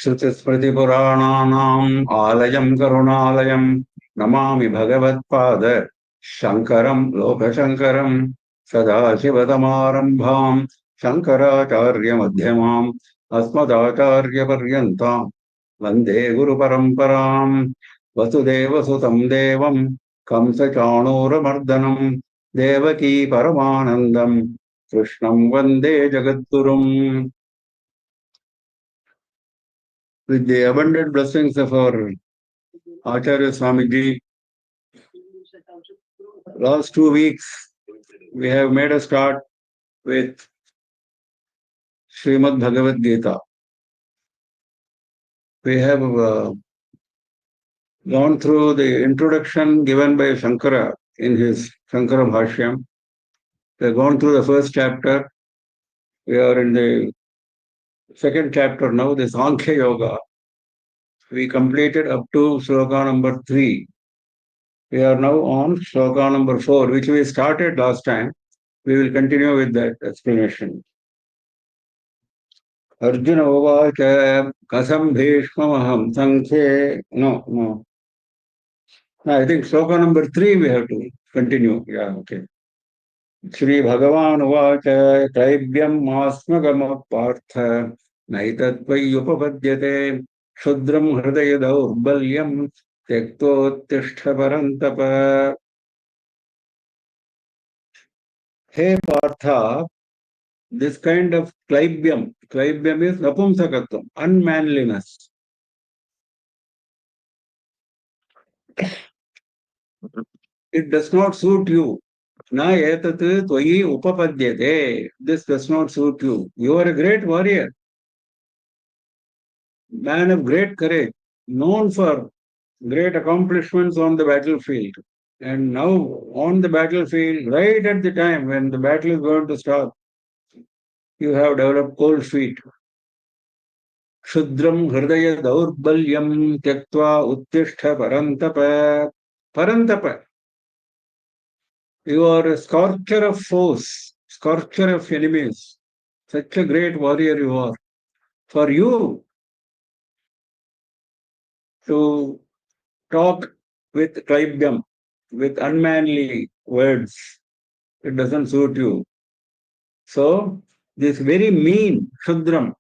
श्रुतिस्मृतिपुराणानाम् आलयम् करुणालयम् नमामि भगवत्पाद शङ्करम् लोकशङ्करम् सदाशिवसमारम्भाम् शङ्कराचार्यमध्यमाम् अस्मदाचार्यपर्यन्ताम् वन्दे गुरुपरम्पराम् वसुदेवसुतम् देवम् कंसचाणूरमर्दनम् देवकी परमानन्दम् कृष्णम् वन्दे जगद्गुरुम्. With the abundant blessings of our Acharya Swamiji, last 2 weeks we have made a start with Srimad Bhagavad Gita. We have gone through the introduction given by Shankara in his Shankara Bhashyam. We have gone through the first chapter. We are in the second chapter now, the Sankhya Yoga. We completed up to sloka number 3. We are now on sloka number 4, which we started last time. We will continue with that explanation. Arjuna Uvacha Kasam Bhishmamaham Sankhye. No. I think sloka number 3 we have to continue. Yeah, okay. Shri Bhagavan Uvacha Klaibyam Masmagama Partha Naitattvai Upapadyate Shudram Hridaya Daurbalyam Tektottishta Parantapa. Hey Partha, this kind of klaibyam is napumsakatvam, unmanliness. It does not suit you. Na etat tvayi upapadyate. This does not suit you. You are a great warrior, man of great courage, known for great accomplishments on the battlefield. And now on the battlefield, right at the time when the battle is going to start, you have developed cold feet. Shudram hridaya daurbalyam tyaktva uttishta parantapa. Parantapa. You are a scorcher of foes, scorcher of enemies. Such a great warrior you are. For you to talk with klaibyam, with unmanly words, it doesn't suit you. So, this very mean, shudram,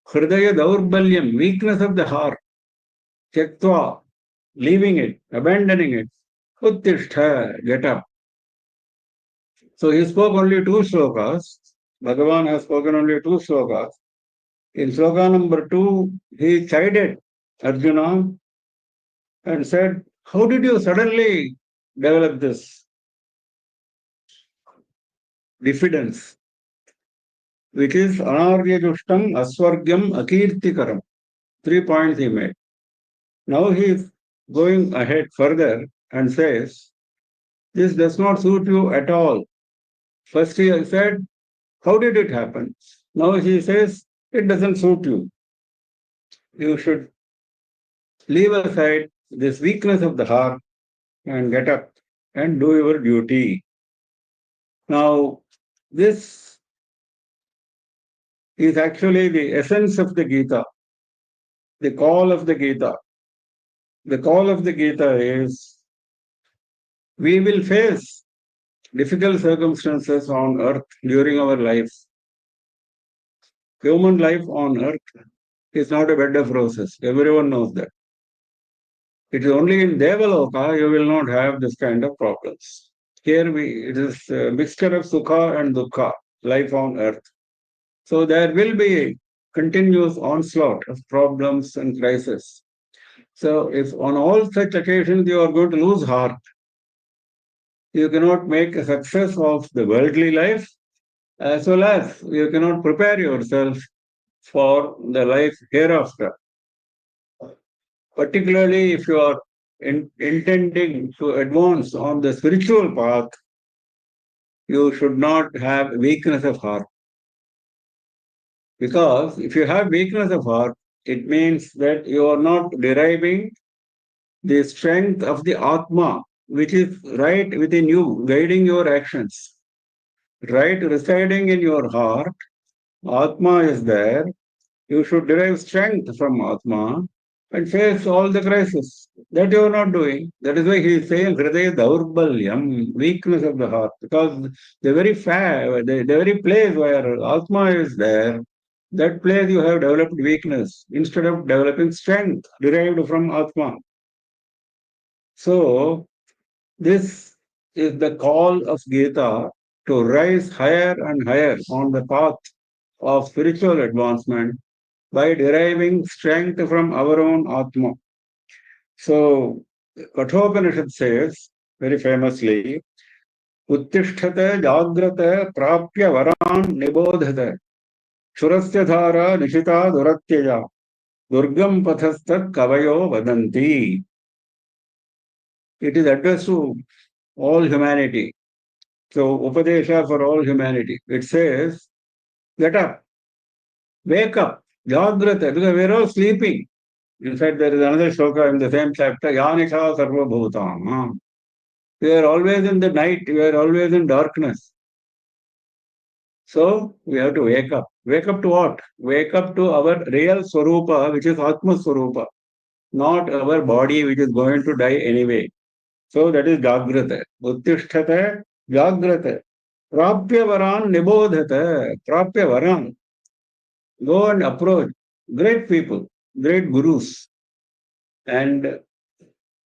hridaya daurbalyam, weakness of the heart, tyaktva, leaving it, abandoning it, uttishta, get up. So he spoke only 2 slokas. Bhagavan has spoken only 2 slokas. In sloka number 2, he chided Arjuna and said, how did you suddenly develop this diffidence, which is anaryajushtam aswargyam akirtikaram. 3 points he made. Now he is going ahead further and says, this does not suit you at all. First he said, how did it happen? Now he says, it doesn't suit you. You should leave aside this weakness of the heart and get up and do your duty. Now, this is actually the essence of the Gita, the call of the Gita. The call of the Gita is, we will face difficult circumstances on earth during our lives. Human life on earth is not a bed of roses. Everyone knows that. It is only in Devaloka you will not have this kind of problems. Here it is a mixture of sukha and dukkha, life on earth. So there will be a continuous onslaught of problems and crises. So if on all such occasions you are going to lose heart, you cannot make a success of the worldly life, as well as you cannot prepare yourself for the life hereafter. Particularly if you are intending to advance on the spiritual path, you should not have weakness of heart. Because if you have weakness of heart, it means that you are not deriving the strength of the Atma, which is right within you, guiding your actions. Right residing in your heart, Atma is there, You should derive strength from Atma and face all the crises. That you are not doing. That is why he is saying Hridaya Daurbalyam, weakness of the heart. Because the very place where Atma is there, that place you have developed weakness instead of developing strength derived from Atma. So, this is the call of Gita to rise higher and higher on the path of spiritual advancement by deriving strength from our own Atma. So, Kathopanishad says very famously, Uttisthate Jagrata Prapya Varan Nibodhate Shurasya Dhara Nishita Duratyaya Durgam Pathastat Kavayo Vadanti. It is addressed to all humanity. So, Upadesha for all humanity. It says, get up, wake up, Jagrata, because we are all sleeping. In fact, there is another shloka in the same chapter, Yanisha Sarva Bhutam. We are always in the night, we are always in darkness. So we have to wake up. Wake up to what? Wake up to our real Swarupa, which is Atma Swarupa, not our body, which is going to die anyway. So that is Jagrata. Uttisthate Jagrata. Prapya Varan Nibodhate. Prapya Varan. Go and approach great people, great gurus, and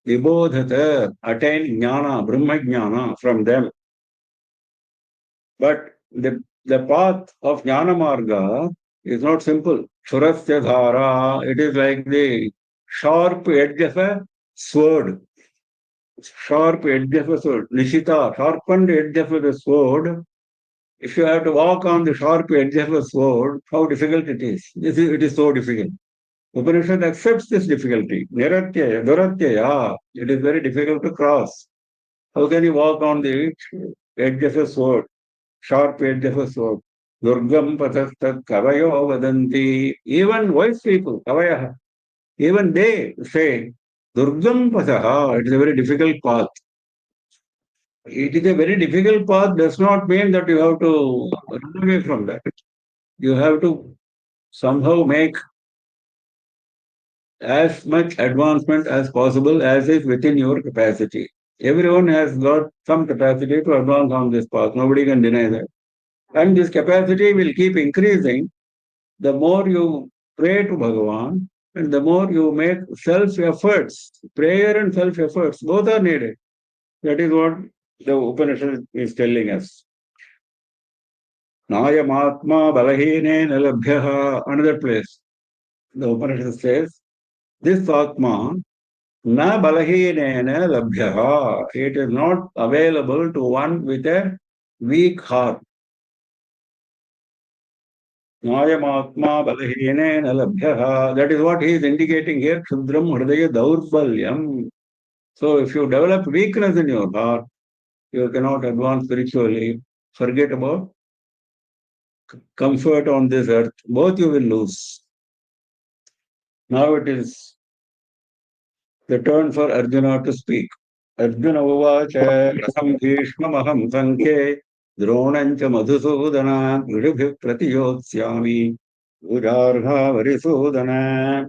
Nibodhate, attain jnana, Brahma jnana from them. But the path of Jnana Marga is not simple. Surasya Dhara, it is like the sharp edge of a sword. Sharp edge of a sword. Nishita, sharpened edge of the sword. If you have to walk on the sharp edge of a sword, how difficult it is. It is so difficult. Upanishad accepts this difficulty. Niratyaya, Duratyaya. It is very difficult to cross. How can you walk on the edge of a sword? Sharp edge of a sword. Durgam pathastat kavayo vadanti. Even wise people, kavaya, even they say, Durgam pathaha, it is a very difficult path. It is a very difficult path does not mean that you have to run away from that. You have to somehow make as much advancement as possible as is within your capacity. Everyone has got some capacity to advance on this path. Nobody can deny that. And this capacity will keep increasing the more you pray to Bhagavan and the more you make self-efforts. Prayer and self-efforts, both are needed. That is what the Upanishad is telling us. Nayamatma balahine nalabhyaha, another place. The Upanishad says, this Atma na balahinena labhyaha. It is not available to one with a weak heart. Nayamatma balahinena labhyaha. That is what he is indicating here. Shudram hridaya daurbalyam. So if you develop weakness in your heart, you cannot advance spiritually. Forget about comfort on this earth. Both you will lose. Now it is the turn for Arjuna to speak. Arjuna uvacha rasam bhishmamaham sankhe dronancha madhusudana vidubhi pratiyotsami ujarha varisudana.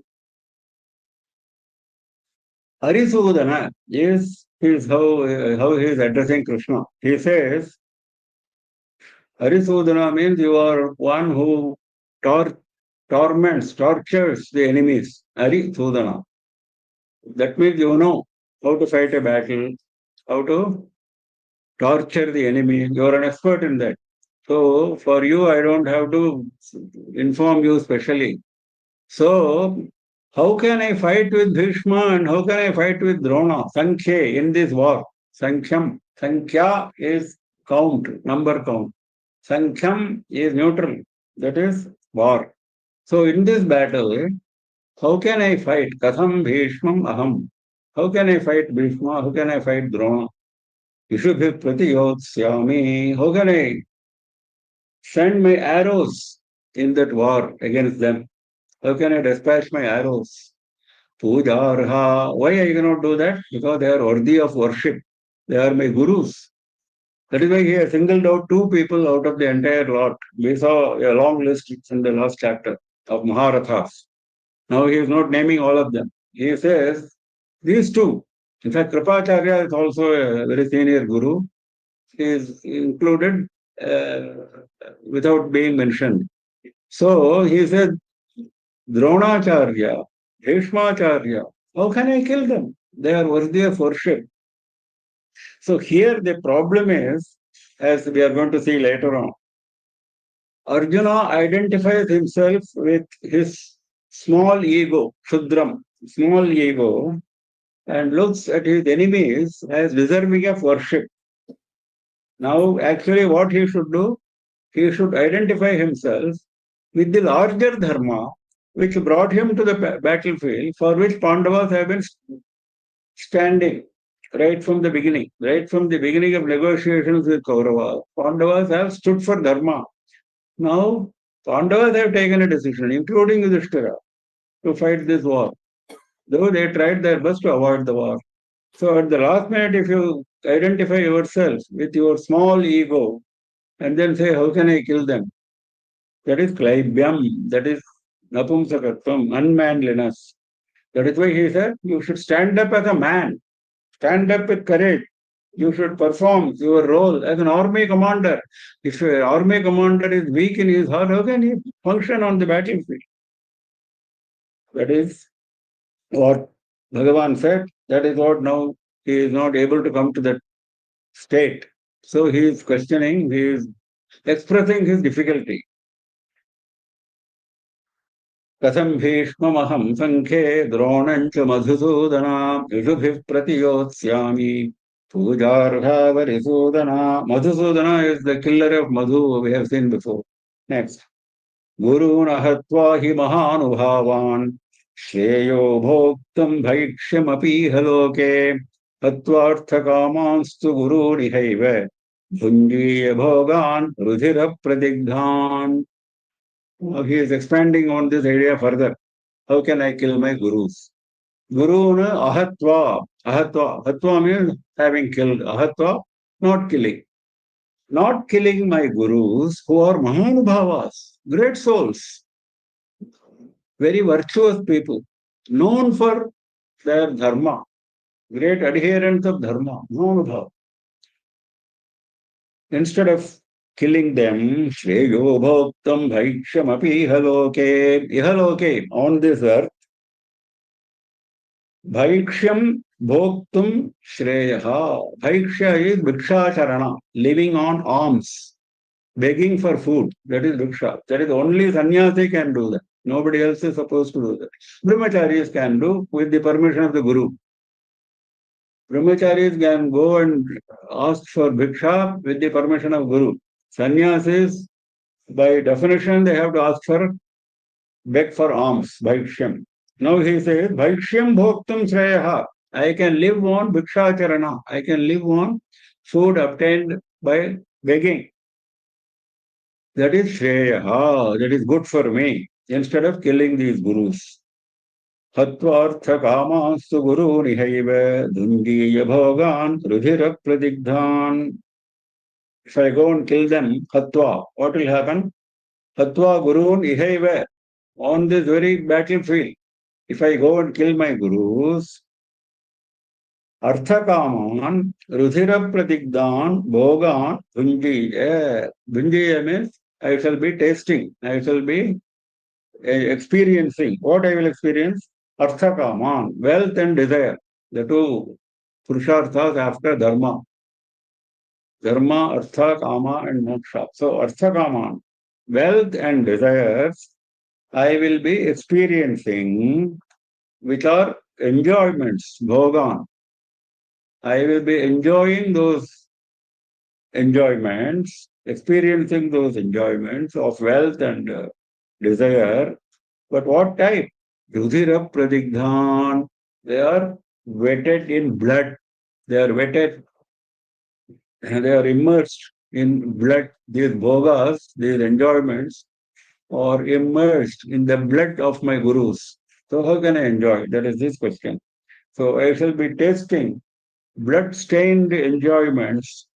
Harisudana is how he is addressing Krishna. He says, Harisudana means you are one who torments, tortures the enemies. Harisudana. That means you know how to fight a battle, how to torture the enemy. You are an expert in that. So for you, I don't have to inform you specially. So how can I fight with Bhishma and how can I fight with Drona? Sankhya in this war. Sankhyam. Sankhya is count, number count. Sankhyam is neutral. That is war. So in this battle, how can I fight? Katham Bhishmam Aham. How can I fight Bhishma? How can I fight Drona? Ishubhi Pratiyotsyami. How can I send my arrows in that war against them? How can I dispatch my arrows? Pujarha. Why I cannot do that? Because they are worthy of worship. They are my gurus. That is why he has singled out two people out of the entire lot. We saw a long list in the last chapter. of Maharathas. Now he is not naming all of them. He says these two. In fact, Kripacharya is also a very senior guru. He is included without being mentioned. So he said, Dronacharya, Bhishmacharya, how can I kill them? They are worthy of worship. So here the problem is, as we are going to see later on, Arjuna identifies himself with his small ego, Shudram, small ego, and looks at his enemies as deserving of worship. Now, actually, what he should do, he should identify himself with the larger dharma which brought him to the battlefield, for which Pandavas have been standing right from the beginning. Right from the beginning of negotiations with Kauravas, Pandavas have stood for dharma. Now, Pandavas have taken a decision, including Yudhishthira, to fight this war, though they tried their best to avoid the war. So at the last minute, if you identify yourself with your small ego and then say, how can I kill them? That is klaibyam, that is napumsakatvam, unmanliness. That is why he said, you should stand up as a man, stand up with courage. You should perform your role as an army commander. If an army commander is weak in his heart, how can he function on the battlefield? That is what Bhagavan said. That is what now he is not able to come to that state. So he is questioning, he is expressing his difficulty. कथं भीष्ममहं सङ्ख्ये द्रोणं च Madhusudana यजुभिः प्रतियोत्स्यामि पूजार्हा Madhusudana is the killer of Madhu we have seen before. Next. Gurun ahatva hi mahanubhavan shreyo bhoktam bhaikshamapi haloke hatvarthakamanstu gurunihaive bhunjiya bhogan rudhira pradigdhan. He is expanding on this idea further. How can I kill my gurus? Guruna ahatva. Ahatva. Ahatva means having killed. Ahatva, not killing. Not killing my gurus who are mahanubhavas, great souls, very virtuous people, known for their dharma, great adherents of dharma, mahanubhava. Instead of killing them, Shreyo Bhoktam Bhaiksham Api Ihaloke, on this earth, Bhaiksham Bhoktum Shreyaha. Bhaiksha is Bhikshacharana, living on alms, begging for food. That is Bhiksha. That is only sannyasi can do that. Nobody else is supposed to do that. Brahmacharis can do with the permission of the Guru. Brahmacharis can go and ask for Bhiksha with the permission of Guru. Sannyasis, by definition, they have to ask for, beg for alms, Bhaikshyam. Now he says, Bhaikshyam Bhoktum Shreyaha. I can live on Bhikshacharana. I can live on food obtained by begging. That is Shreyaha. That is good for me, instead of killing these gurus. Hatvartha kamastu guru nihaiva dungiya bhogan rudhira pradigdhan. If I go and kill them, Hatva, what will happen? Hatva gurun ihaiva. On this very battlefield, if I go and kill my gurus, Arthakaman, Rudhira Pratigdan, Bhogan, Bhunjiya. Bhunjiya means I shall be tasting, I shall be experiencing. What I will experience? Arthakaman, wealth and desire. The two Purusharthas after Dharma. Dharma, Artha, Kama and Moksha. So Arthakaman, wealth and desires, I will be experiencing, which are enjoyments, Bhogan. I will be enjoying those enjoyments, experiencing those enjoyments of wealth and desire. But what type? Rudhira Pradigdhan. They are wetted in blood. They are wetted, they are immersed in blood. These bhogas, these enjoyments, are immersed in the blood of my gurus. So how can I enjoy? That is this question. So I shall be tasting blood-stained enjoyments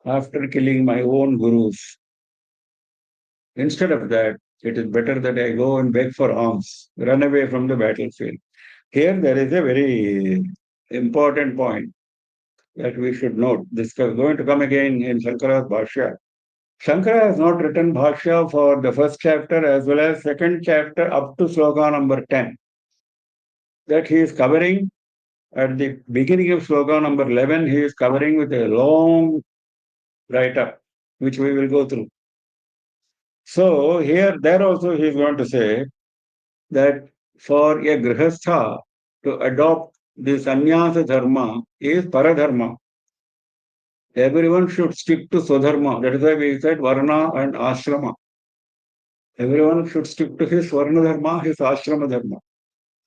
after killing my own gurus. Instead of that, It is better that I go and beg for alms, run away from the battlefield. Here there is a very important point that we should note. This is going to come again in Shankara's Bhashya. Shankara has not written Bhashya for the first chapter as well as second chapter up to sloka number 10. That he is covering at the beginning of sloka number 11, he is covering with a long write-up, which we will go through. So there also he is going to say that for a grihastha to adopt the sannyasa dharma is paradharma. Everyone should stick to swadharma. That is why we said varna and ashrama. Everyone should stick to his varna dharma, his ashrama dharma.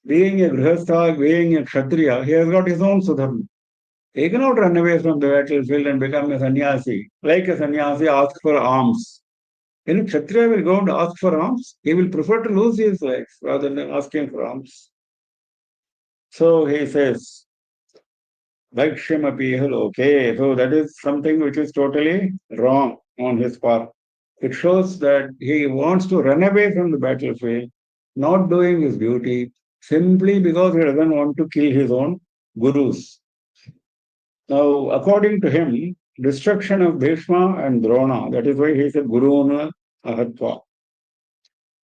Being a grihastha, being a kshatriya, he has got his own swadharma. He cannot run away from the battlefield and become a sannyasi. Like a sannyasi, ask for alms. Any kshatriya will go and ask for alms. He will prefer to lose his life rather than asking for alms. So he says, Bhakshamapi okay. So that is something which is totally wrong on his part. It shows that he wants to run away from the battlefield, not doing his duty, simply because he doesn't want to kill his own gurus. Now, according to him, destruction of Bhishma and Drona, that is why he said Guruna Ahatva.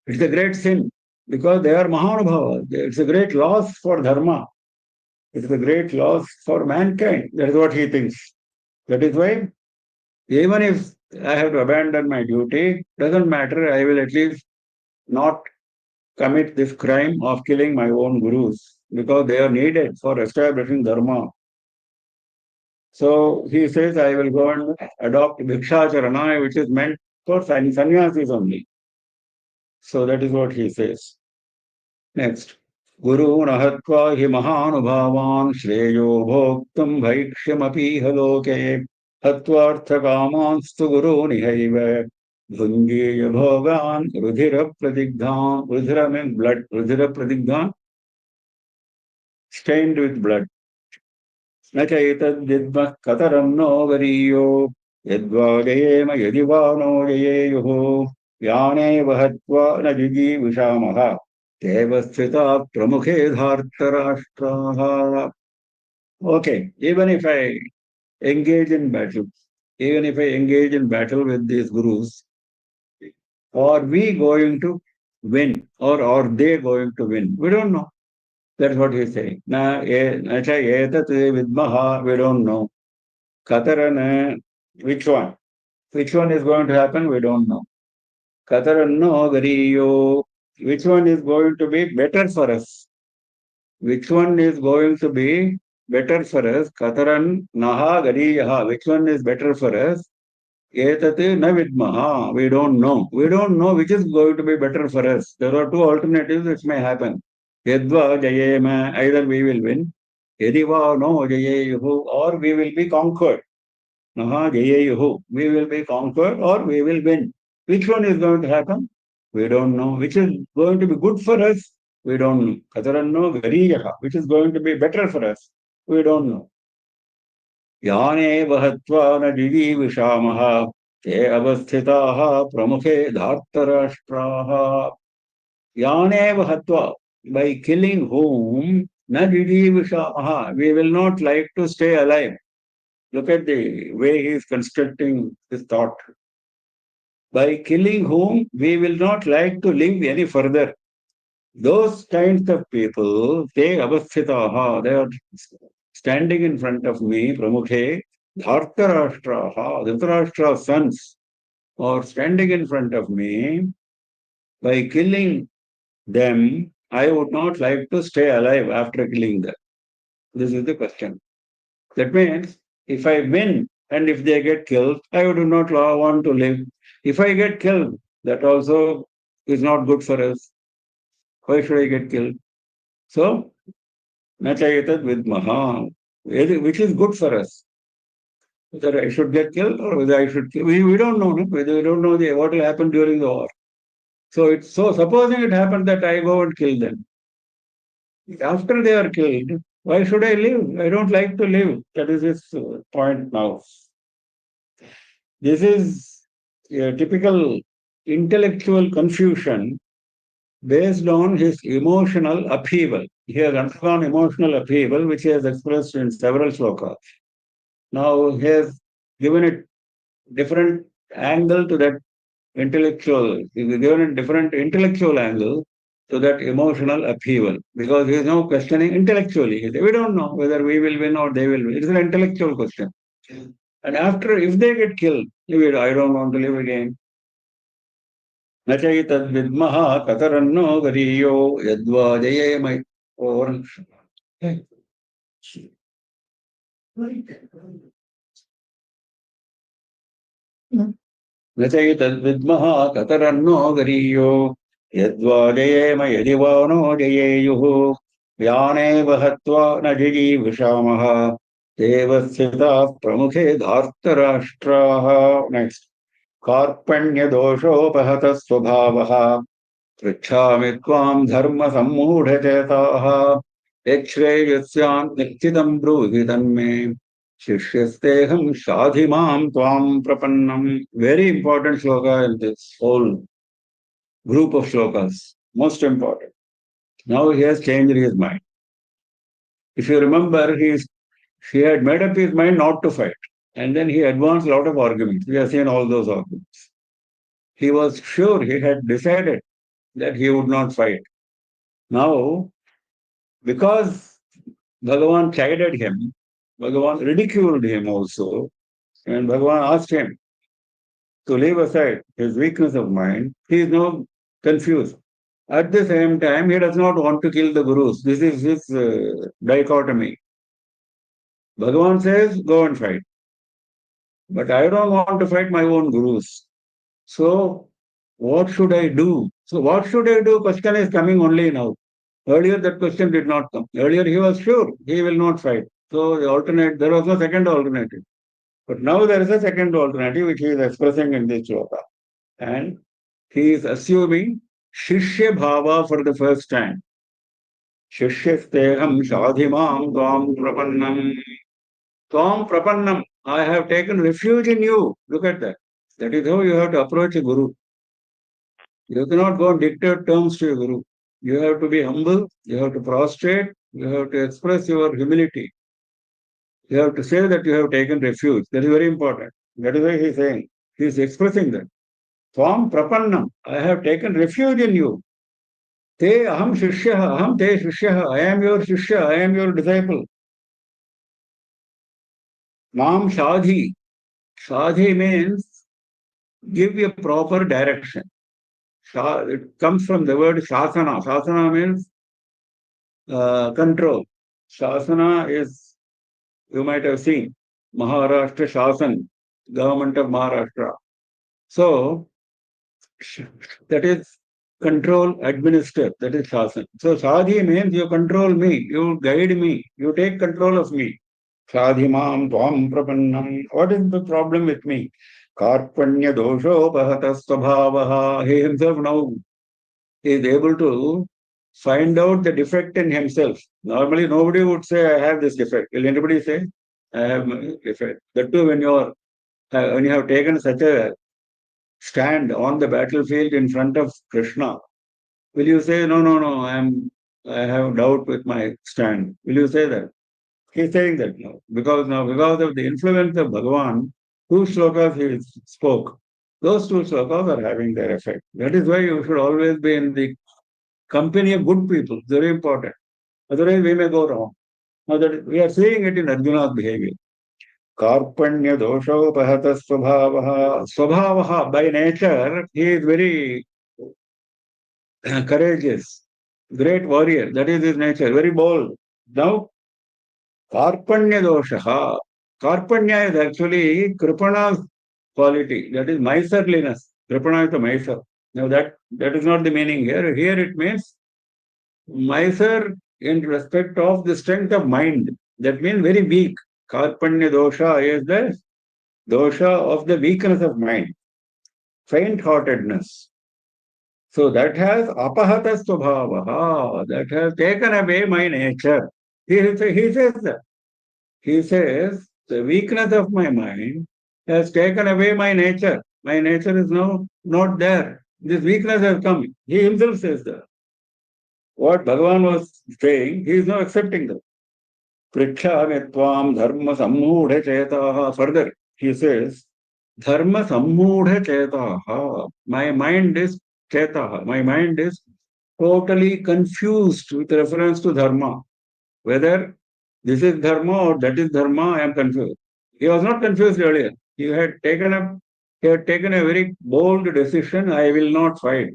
It's a great sin because they are Mahanubhava. It's a great loss for Dharma. It is a great loss for mankind. That is what he thinks. That is why, even if I have to abandon my duty, doesn't matter. I will at least not commit this crime of killing my own gurus because they are needed for establishing Dharma. So he says, I will go and adopt Bhikshacharana, which is meant for sannyasis only. So that is what he says. Next. Guru nahatva hi mahanubhavan shreyo bhoktam bhaikshamapiha loke hatvartha kamanstu guru nihaiva bhungiya bhogan rudhira pradigdhan. Rudhira means blood. Rudhira pradigdhan, stained with blood. न च एतद्विद्मः कतरं no वरीयो यद्वा जयेम यदि वा no जयेयुः यानेव हत्वा न जिजीविषामः तेव स्थिताः प्रमुखे धार्तराष्ट्राः. Okay, even if I engage in battle, with these gurus, are we going to win or are they going to win? We don't know. That's what he's saying. Na cha etat vidmaha, we don't know. Katarana, which one? Which one is going to happen? We don't know. Kataranno gariyo, which one is going to be better for us? Which one is going to be better for us? Kataran naha gariyaha, which one is better for us? Etat na vidmaha, we don't know. We don't know which is going to be better for us. There are two alternatives which may happen. Yadva jayema, either we will win. Yadiva no jayeyuhu, or we will be conquered. Naha jayeyuhu, we will be conquered or we will win. Which one is going to happen? We don't know. Which is going to be good for us? We don't know. Kataranno gariyaha, which is going to be better for us? We don't know. Yane vahatva na jijivishamaha te avasthitaha pramukhe dhartarashtraha. Yane vahatva, by killing whom na jijivishamaha, we will not like to stay alive. Look at the way he is constructing his thought. By killing whom we will not like to live any further. Those kinds of people, they avasthitaha, they are standing in front of me, pramukhe, dhartarashtraha, Dhritarashtra's sons, are standing in front of me. By killing them, I would not like to stay alive after killing them. This is the question. That means, if I win and if they get killed, I would not want to live. If I get killed, that also is not good for us. Why should I get killed? So, nachayatat vidmaha, which is good for us. Whether I should get killed or whether I should kill. We don't know. No? We don't know what will happen during the war. So, supposing it happens that I go and kill them. After they are killed, why should I live? I don't like to live. That is his point now. This is a typical intellectual confusion based on his emotional upheaval. He has undergone emotional upheaval, which he has expressed in several slokas. Now he has given it different angle to that intellectual, he has given a different intellectual angle to that emotional upheaval, because he is now questioning intellectually. We don't know whether we will win or they will win. It's an intellectual question. And after, if they get killed, I don't want to live again. न चैतद्विद्मः कतरन्नो गरीयो यद्वा जयेम न चैतद्विद्मः कतरन्नो गरीयो यद्वा जयेम यदि वा no जयेयुः यानेव हत्वा न जिजीविषामः देवस्थिताः प्रमुखे धार्तराष्ट्राः. Next. कार्पण्यदोषोपहतः स्वभावः पृच्छामि त्वां धर्मसम्मूढचेताः यच्छ्रेयस्यान् निश्चितं ब्रूहि तन्मे शिष्यस्तेऽहं शाधि मां त्वां प्रपन्नम्. Very important shloka in this whole group of shlokas. Most important. Now he has changed his mind. If you remember, he had made up his mind not to fight. And then he advanced a lot of arguments. We have seen all those arguments. He was sure, he had decided that he would not fight. Now, because Bhagavan chided him, Bhagavan ridiculed him also, and Bhagavan asked him to leave aside his weakness of mind, he is now confused. At the same time, he does not want to kill the gurus. This is his dichotomy. Bhagavan says, go and fight. But I don't want to fight my own gurus. So, what should I do? So, what should I do? Question is coming only now. Earlier, that question did not come. Earlier, he was sure he will not fight. So, there was no second alternative. But now there is a second alternative which he is expressing in this shloka. And he is assuming Shishya Bhava for the first time. Shishyasteham shadhimam tvam prapannam. Tvam prapannam. I have taken refuge in you. Look at that. That is how you have to approach a guru. You cannot go and dictate terms to your guru. You have to be humble. You have to prostrate. You have to express your humility. You have to say that you have taken refuge. That is very important. That is why he is saying. He is expressing that. Tvam prapannam. I have taken refuge in you. Te aham shishya. Aham te shishya. I am your shishya. I am your disciple. Mam shadhi. Shadhi means give a proper direction. It comes from the word shasana. Shasana means control. Shasana is, you might have seen, Maharashtra Shasan, government of Maharashtra. So, that is control, administer, that is Shasan. So, Shadhi means you control me, you guide me, you take control of me. Shadhi mam tvam prapannam. What is the problem with me? Karpanya dosho bahata svabhavaha. He himself now is able to find out the defect in himself. Normally, nobody would say, I have this defect. Will anybody say, I have a defect? That too, when you have taken such a stand on the battlefield in front of Krishna, will you say, no, I have doubt with my stand? Will you say that? He's saying that now. Because of the influence of Bhagavan, two slokas he spoke. Those two slokas are having their effect. That is why you should always be in the company of good people. Very important. Otherwise, we may go wrong. Now that we are seeing it in Arjuna's behavior. Karpanya doshopahata svabhavaha. Svabhavaha, by nature, he is very courageous, great warrior. That is his nature, very bold. Now, Karpanya doshaha. Karpanya is actually Kripana's quality. That is miserliness. Kripana is a miser. Now that is not the meaning here. Here it means miser in respect of the strength of mind. That means very weak. Karpanya dosha is the dosha of the weakness of mind, faint-heartedness. So that has apahata svabhavaha, that has taken away my nature. He says that. He says, the weakness of my mind has taken away my nature. My nature is now not there. This weakness has come. He himself says that. What Bhagavan was saying, he is now accepting that. Prikhyami tvam dharma sammudha chetaha. Further, he says, dharma sammudha chetaha. My mind is chetaha. My mind is totally confused with reference to dharma. Whether this is dharma or that is dharma, I am confused. He was not confused earlier. He had taken a very bold decision, I will not fight.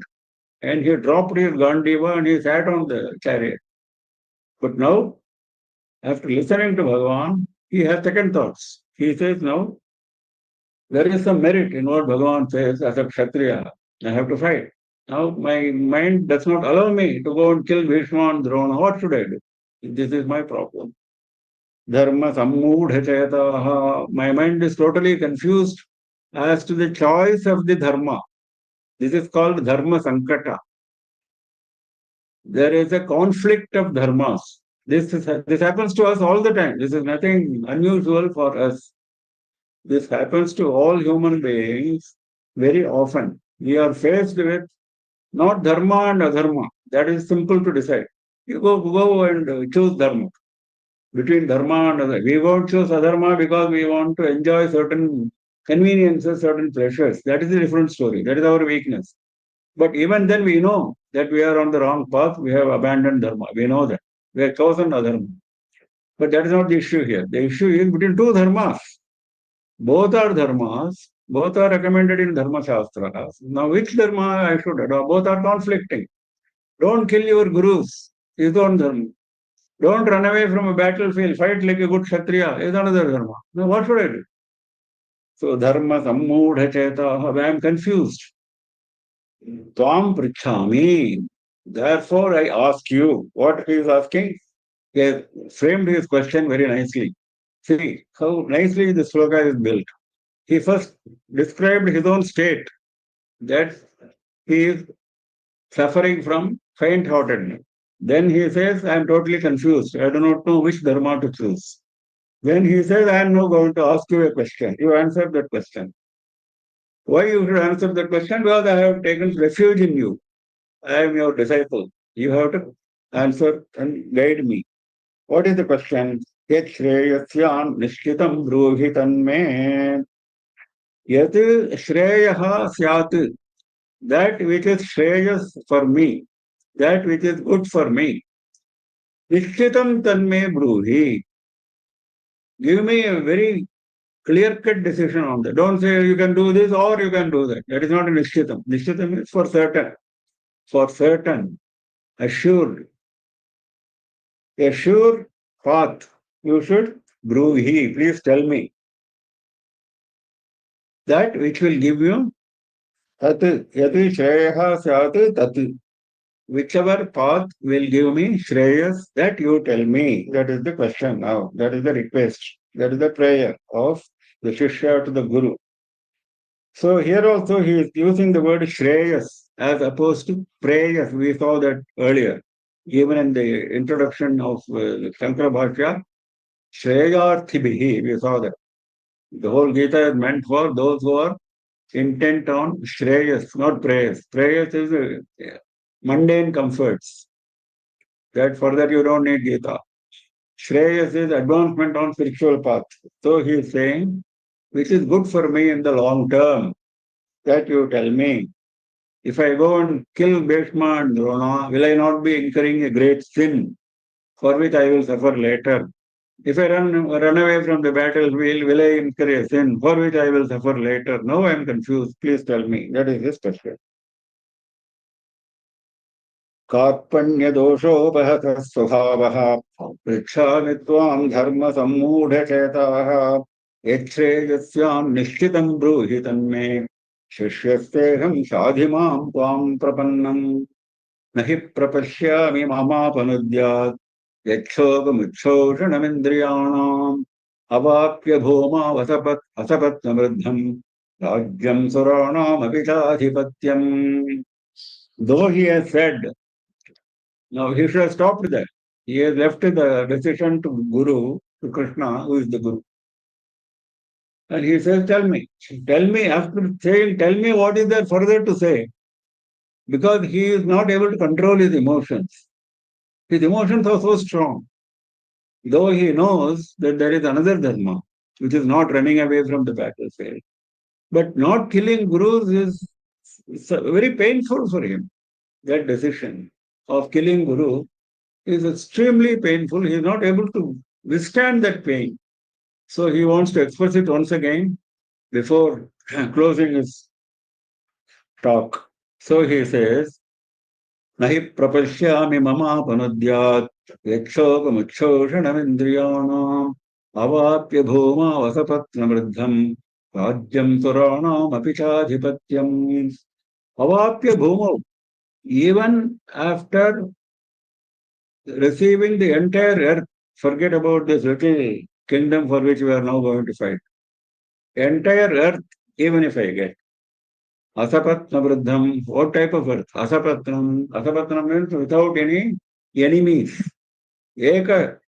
And he dropped his Gandiva and he sat on the chariot. But now, after listening to Bhagavan, he has second thoughts. He says, now, there is some merit in what Bhagavan says as a Kshatriya. I have to fight. Now, my mind does not allow me to go and kill Bhishma and Drona. What should I do? This is my problem. Dharma sammudha chetaha. My mind is totally confused as to the choice of the dharma. This is called dharma sankata. There is a conflict of dharmas. This happens to us all the time. This is nothing unusual for us. This happens to all human beings very often. We are faced with not dharma and adharma. That is simple to decide. You go and choose dharma. Between dharma and adharma. We won't choose adharma because we want to enjoy certain conveniences, certain pleasures. That is a different story. That is our weakness. But even then we know that we are on the wrong path. We have abandoned dharma. We know that. We have chosen adharma. But that is not the issue here. The issue is between two dharmas. Both are dharmas. Both are recommended in Dharma Shastras. Now, which dharma I should adopt? Both are conflicting. Don't kill your gurus. Is one dharma. Don't run away from a battlefield. Fight like a good Kshatriya. Is another dharma. Now, what should I do? So, dharma sammudha cheta. I am confused. Tvam prichhami. Therefore, I ask you. What he is asking? He has framed his question very nicely. See how nicely the sloka is built. He first described his own state, that he is suffering from faint-heartedness. Then he says, I am totally confused. I do not know which dharma to choose. Then he says, I am now going to ask you a question. You answer that question. Why you should answer that question? Because I have taken refuge in you. I am your disciple. You have to answer and guide me. What is the question? Yet Shreyasyan Nishkitam Bruhi Tanme. Yat Shreyaha Syat. That which is Shreyas for me. That which is good for me. Nishkitam Tanme Bruhi. Give me a very clear-cut decision on that. Don't say you can do this or you can do that. That is not a Nishkitam. Nishkitam is for certain. For certain. Assured. A sure path. You should Bruhi. Please tell me. That which will give you Tat. Yati Shreyaha Syat Tat. Whichever path will give me Shreyas, that you tell me. That is the question now. That is the request. That is the prayer of the Shishya to the Guru. So here also he is using the word Shreyas as opposed to Preyas. We saw that earlier. Even in the introduction of Shankara Bhashya, Shreyarthibhihi, we saw that. The whole Gita is meant for those who are intent on Shreyas, not Preyas. Preyas is mundane comforts. That for that you don't need Gita. Shreyas is advancement on spiritual path. So he is saying, which is good for me in the long term, that you tell me. If I go and kill Bhishma and Drona, will I not be incurring a great sin for which I will suffer later? If I run away from the battlefield, will I incur a sin for which I will suffer later? Now I am confused. Please tell me. That is his question. कार्पण्यदोषोपहतः स्वभावः पृच्छामि त्वां धर्मसम्मूढचेताः यच्छ्रेयस्यां निश्चितं ब्रूहि तन्मे शिष्यस्तेऽहं शाधि मां त्वां प्रपन्नं न हि प्रपश्यामि मामापनुद्यात् यच्छोकमुच्छोषणमिन्द्रियाणाम् अवाप्य भूमावसपत् असपत्नवृद्धं राज्यं सुराणामपि चाधिपत्यम्. Though he has said, now he should have stopped there. He has left the decision to Guru, to Krishna, who is the Guru. And he says, tell me, after saying, tell me what is there further to say, because he is not able to control his emotions. His emotions are so strong, though he knows that there is another dharma, which is not running away from the battlefield. But not killing gurus is very painful for him. That decision of killing guru is extremely painful. He is not able to withstand that pain. So he wants to express it once again before closing his talk. So he says, Nahi prapashyami mamapanudhyat yakshogam avapya bhoma vasapatnamriddham rajyam suranam apichadhipatyam avapya bhoma. Even after receiving the entire earth, forget about this little kingdom for which we are now going to fight. Entire earth, even if I get. Asapatna Vruddham, what type of earth? Asapatnam. Asapatnam means without any enemies. Eka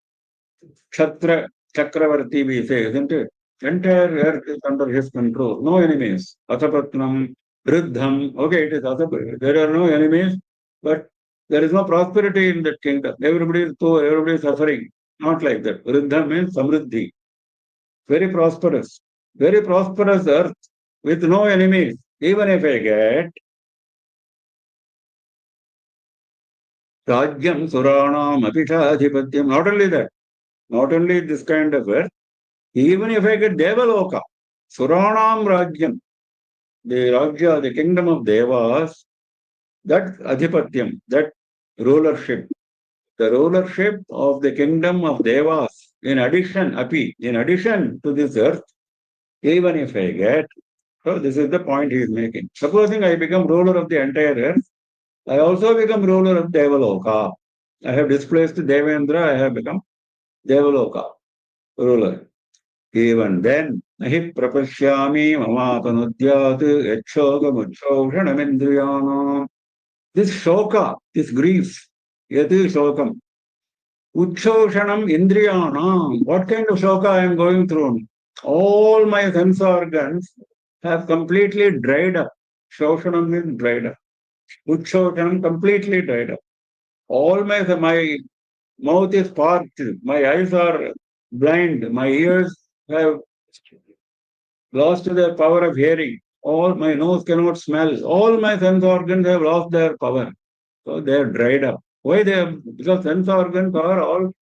Chatra Chakravarti we say, isn't it? Entire earth is under his control. No enemies. Asapatnam, Vruddham. Okay, it is Asapatnam. There are no enemies, but there is no prosperity in that kingdom. Everybody is poor, everybody is suffering. Not like that. Vruddham means Samriddhi. Very prosperous. Very prosperous earth with no enemies. Even if I get Rajyam Suranam Apishadhipatyam. Not only that, not only this kind of earth, even if I get Devaloka, Suranam Rajyam, the Rajya, the kingdom of Devas, that Adhipatyam, that rulership, the rulership of the kingdom of Devas, in addition, Api, in addition to this earth, even if I get, so this is the point he is making. Supposing I become ruler of the entire earth, I also become ruler of Devaloka. I have displaced Devendra, I have become Devaloka, ruler. Even then, nahi prapashyami mamapanudyat yachhogamuchoshanamindriyanam. This shoka, this grief, yati shokam, uchoshanam indriyanam. What kind of shoka I am going through? All my sense organs have completely dried up. Shoshanam means dried up. Uchoshanam completely dried up. All my mouth is parched, my eyes are blind, my ears have lost their power of hearing, all my nose cannot smell, all my sense organs have lost their power. So they are dried up. Why they are? Because sense organs are all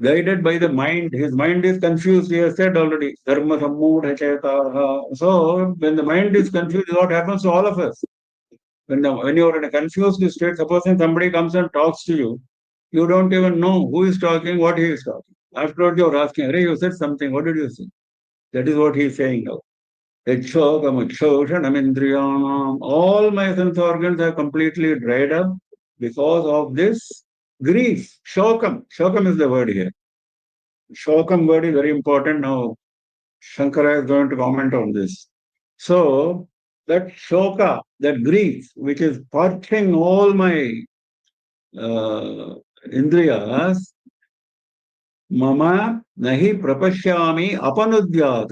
guided by the mind. His mind is confused, he has said already. Dharma sammudha chetaha. So when the mind is confused, what happens to all of us? When you are in a confused state, supposing somebody comes and talks to you, you don't even know who is talking, what he is talking. Afterwards, you are asking, Hey, you said something, what did you say? That is what he is saying now. All my sense organs are completely dried up because of this grief. Shokam. Shokam is the word here. Shokam word is very important now. Shankara is going to comment on this. So, that shoka, that grief, which is parching all my indriyas, mama nahi prapashyami apanudyat.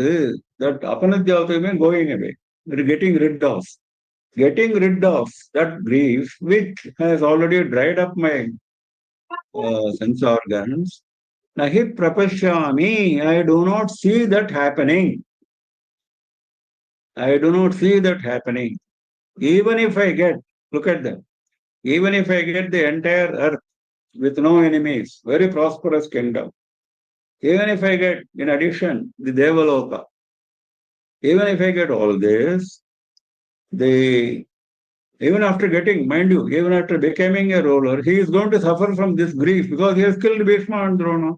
That apanudyat means going away, getting rid of. Getting rid of that grief, which has already dried up my sense organs. Nahi prapashyami, I do not see that happening. I do not see that happening. Even if I get, look at that, even if I get the entire earth with no enemies, very prosperous kingdom, even if I get, in addition, the Devaloka, even if I get all this, the even after getting, mind you, even after becoming a ruler, he is going to suffer from this grief because he has killed Bhishma and Drona.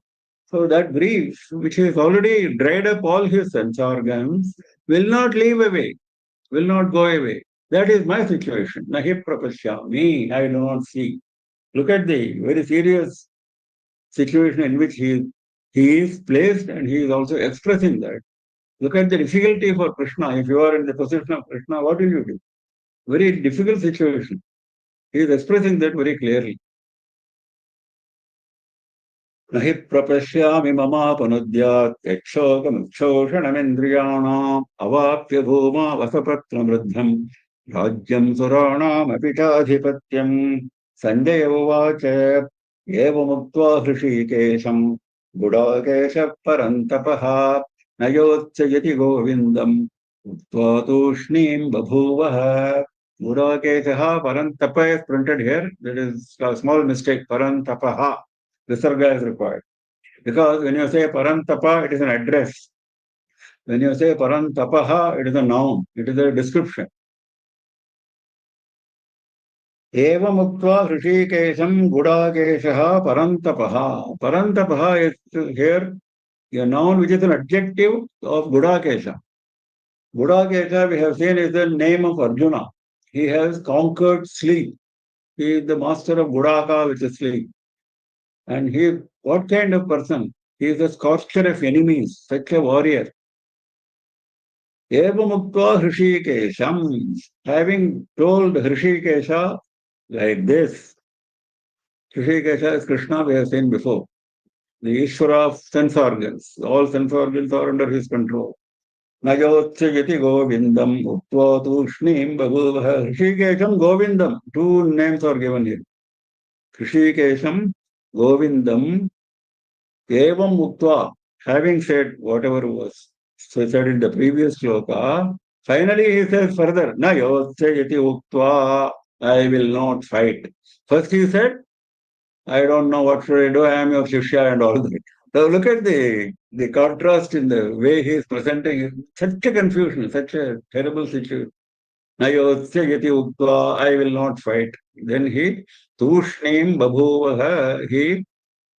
So that grief, which has already dried up all his sense organs, will not leave away, will not go away. That is my situation. Nahi prapashyami, I do not see. Look at the very serious situation in which he is placed and he is also expressing that. Look at the difficulty for Krishna. If you are in the position of Krishna, what will you do? Very difficult situation. He is expressing that very clearly. Nahi prapashyami mamapanudyat ykshokamikshoshanamendriyanam avapya bhuma vasapatra mriddham rajyam suranam apitadhipatyam. Sanjaya uvacha evamuktva hrishikesham gudakesha parantapaha nayotsayati govindam uktva tushnim babhuvaha. Gudakesha parantapa is printed here. There is a small mistake. Parantapaha. Visarga is required. Because when you say Parantapa, it is an address. When you say Parantapaha, it is a noun. It is a description. Eva Muktva Hrishikesham Gudakeshaha Parantapaha. Parantapaha is here a noun which is an adjective of Gudakesha. Gudakesha, we have seen, is the name of Arjuna. He has conquered sleep. He is the master of Gudaka, which is sleep. And he, what kind of person? He is a scorcher of enemies, such a warrior. Evamukta Hrishikesham, having told Hrishikesha like this. Hrishikesha is Krishna, we have seen before. The Ishvara of sense organs. All sense organs are under his control. Nayotsayati Govindam Uttva Tushnim Bhagavaha. Hrishikesham Govindam. Two names are given here. Hrishikesham Govindam Evam Uttva. Having said whatever was said in the previous shloka, finally he says further, Na yotsayati uktva, I will not fight. First he said, I don't know what should I do, I am your shishya and all that. So look at the contrast in the way he is presenting. Such a confusion, such a terrible situation. Na yotsayati uktva, I will not fight. Then he, tushnim babhuvaha, he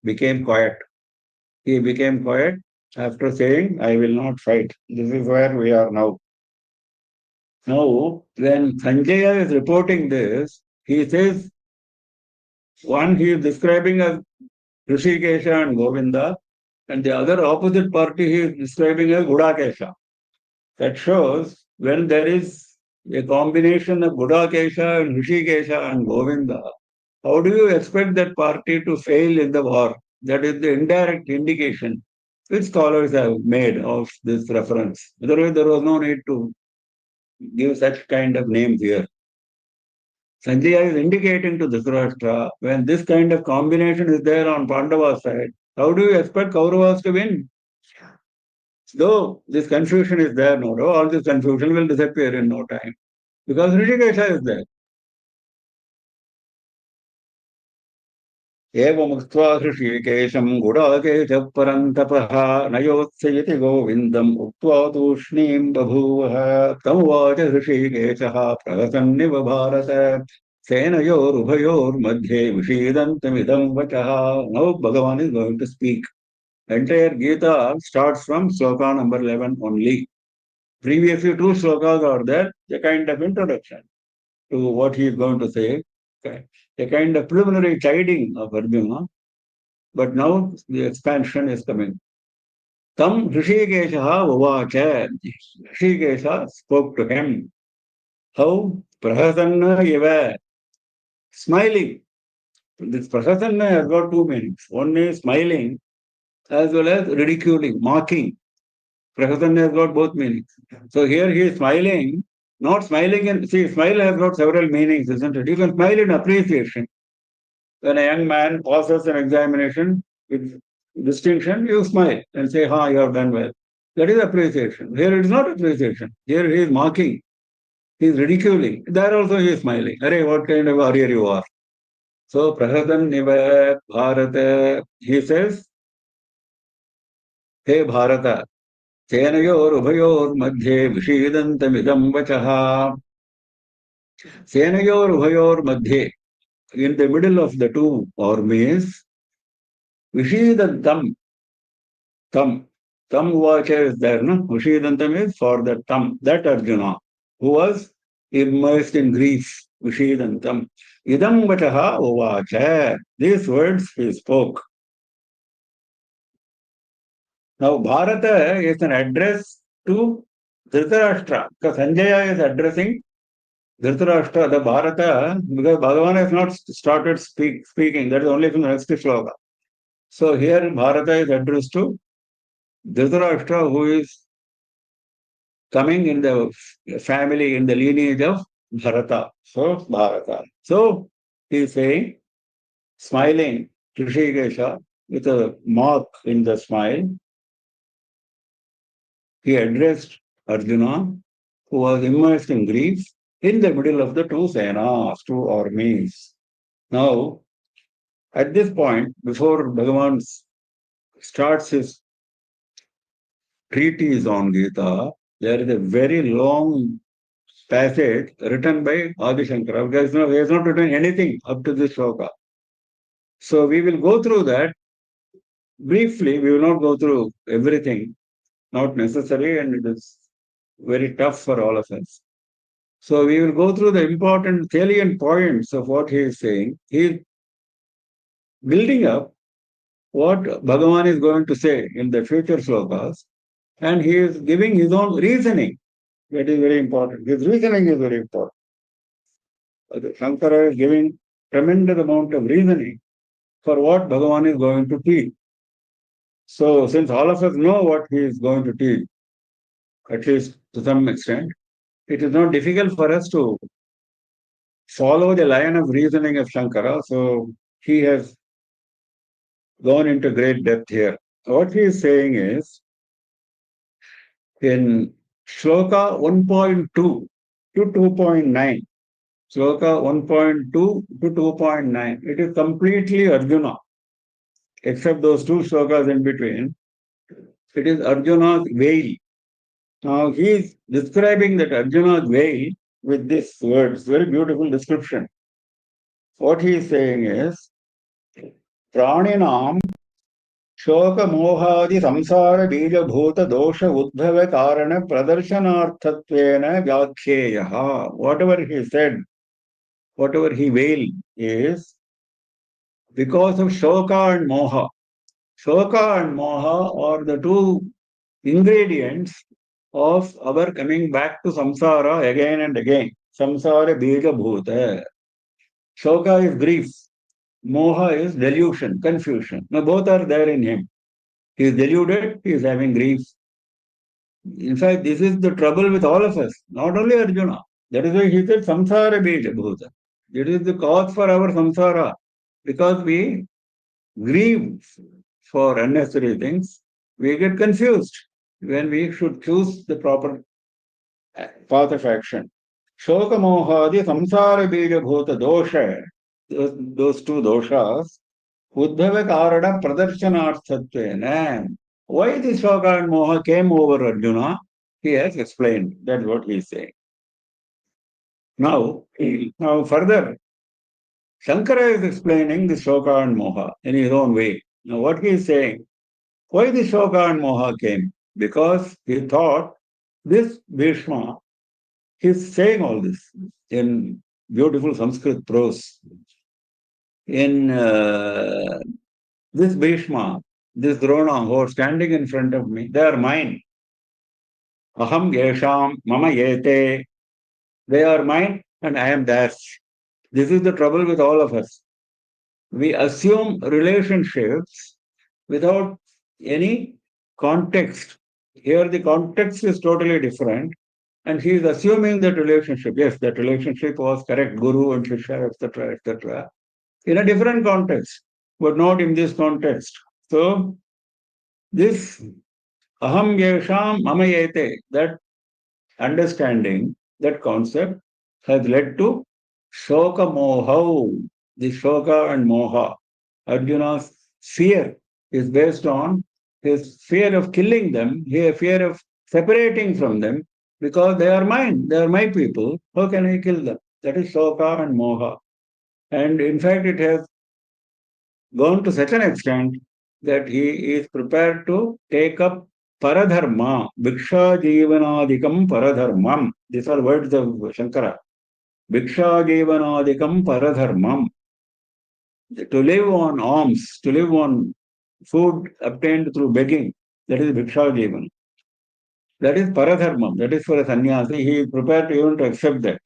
became quiet. He became quiet after saying, I will not fight. This is where we are now. Now, when Sanjaya is reporting this, he says, one, he is describing as Rishikesha and Govinda, and the other opposite party he is describing as Gudakesha. That shows when there is a combination of Gudakesha and Rishikesha and Govinda, how do you expect that party to fail in the war? That is the indirect indication which scholars have made of this reference. Otherwise, there was no need to give such kind of names here. Sanjaya is indicating to Dhritarashtra, when this kind of combination is there on Pandava's side, how do you expect Kauravas to win? Though this confusion is there, no doubt, all this confusion will disappear in no time. Because Rishikesha is there. एवमुक्त्वा हृषीकेशं गुडाकेशः परन्तपः नयोत्सयति गोविन्दम् उक्त्वा तूष्णीं बभूवः तमुवाच हृषीकेशः प्रहसन्निव भारत सेनयोरुभयोर्मध्ये विषीदन्तमिदं वचः. Now Bhagavan is going to speak. Entire Gita starts from sloka number 11 only. Previously two slokas are there, a kind of introduction to what he is going to say. Okay. A kind of preliminary chiding of Arjuna, but now the expansion is coming. Tam Hrishikesha uvacha. Hrishikesha spoke to him. How? Prahasanna eva. Smiling. This prahasanna has got two meanings. One is smiling as well as ridiculing, mocking. Prahasanna has got both meanings. So here he is smiling, not smiling and see, smile has got several meanings, isn't it? You can smile in appreciation. When a young man passes an examination with distinction, you smile and say, ha, you have done well. That is appreciation. Here it is not appreciation. Here he is mocking. He is ridiculing. There also he is smiling. Arey, what kind of warrior you are. So, Prahadan Niva Bharata, he says, Hey Bharata, Senayor Ubhayor Madhye Vishidantamidam Vachaha. Senayor Ubhayor Madhye, in the middle of the two armies, Vishidantam, Tam Uvacha is there, no? Vishidantam is for the Tam, that Arjuna, who was immersed in grief. Vishidantam. Idam Vachaha Uvacha. These words he spoke. Now, Bharata is an address to Dhritarashtra, because Sanjaya is addressing Dhritarashtra, the Bharata, because Bhagavan has not started speaking. That is only from the next shloka. So here Bharata is addressed to Dhritarashtra, who is coming in the family, in the lineage of Bharata. So Bharata. So he is saying, smiling, Rishikesha, with a mark in the smile, he addressed Arjuna, who was immersed in grief, in the middle of the two senas, two armies. Now, at this point, before Bhagavan starts his treatise on Gita, there is a very long passage written by Adi Shankara, because he has not written anything up to this shloka. So we will go through that briefly. We will not go through everything, not necessary, and it is very tough for all of us. So we will go through the important salient points of what he is saying. He is building up what Bhagavan is going to say in the future slokas, and he is giving his own reasoning. That is very important. His reasoning is very important. Shankara is giving tremendous amount of reasoning for what Bhagavan is going to teach. So, since all of us know what he is going to teach, at least to some extent, it is not difficult for us to follow the line of reasoning of Shankara. So, he has gone into great depth here. What he is saying is, in Shloka 1.2 to 2.9, Shloka 1.2 to 2.9, it is completely Arjuna, except those two shlokas in between. It is Arjuna's veil. Now he is describing that Arjuna's veil with this words, very beautiful description. What he is saying is, Praninam Shoka Mohadi Samsara Bija Bhuta Dosha Udbhava Karana Pradarshanaarthatvena Vyakheyaha. Whatever he said, whatever he veiled is because of Shoka and Moha. Shoka and Moha are the two ingredients of our coming back to samsara again and again. Samsara bija bhuta. Shoka is grief. Moha is delusion, confusion. Now both are there in him. He is deluded, he is having grief. In fact, this is the trouble with all of us, not only Arjuna. That is why he said samsara bija bhuta. It is the cause for our samsara. Because we grieve for unnecessary things, we get confused when we should choose the proper path of action. Shoka mohadi samsara bija bhuta dosha, those two doshas, udbhava karana pradarshanaarthatvena. Why this shoka and moha came over Arjuna, he has explained. That's what he is saying. Now further, Shankara is explaining the shoka and moha in his own way. Now what he is saying, why the shoka and moha came? Because he thought this Bhishma, he is saying all this in beautiful Sanskrit prose. In this Bhishma, this Drona who are standing in front of me, they are mine. Aham yesham mama yete. They are mine and I am theirs. This is the trouble with all of us. We assume relationships without any context. Here the context is totally different. And he is assuming that relationship. Yes, that relationship was correct, Guru and Shishya, etc., etc. In a different context, but not in this context. So, this aham yesham mamayete, that understanding, that concept has led to shoka moha. The shoka and moha. Arjuna's fear is based on his fear of killing them, his fear of separating from them, because they are mine, they are my people. How can I kill them? That is shoka and moha. And in fact, it has gone to such an extent that he is prepared to take up paradharma, bhiksha jivanadikam paradharmam. These are words of Shankara. Bhiksha jivanadikam paradharmam. To live on alms, to live on food obtained through begging, that is bhiksha jivan. That is paradharmam. That is for a sannyasi. He is prepared to even to accept that.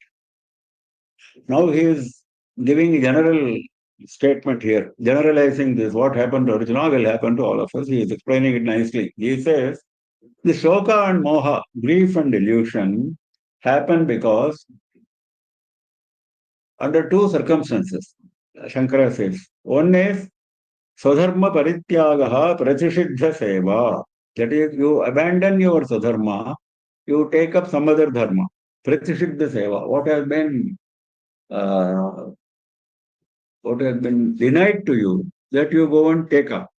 Now he is giving general statement here. Generalizing this, what happened to Arjuna will happen to all of us. He is explaining it nicely. He says, the shoka and moha, grief and delusion, happen because under two circumstances. Shankara says, one is Swadharma Parityagaha Prachisiddha Seva. That is, you abandon your Swadharma, you take up some other dharma. Pratishidha Seva. Uh, what has been denied to you, that you go and take up.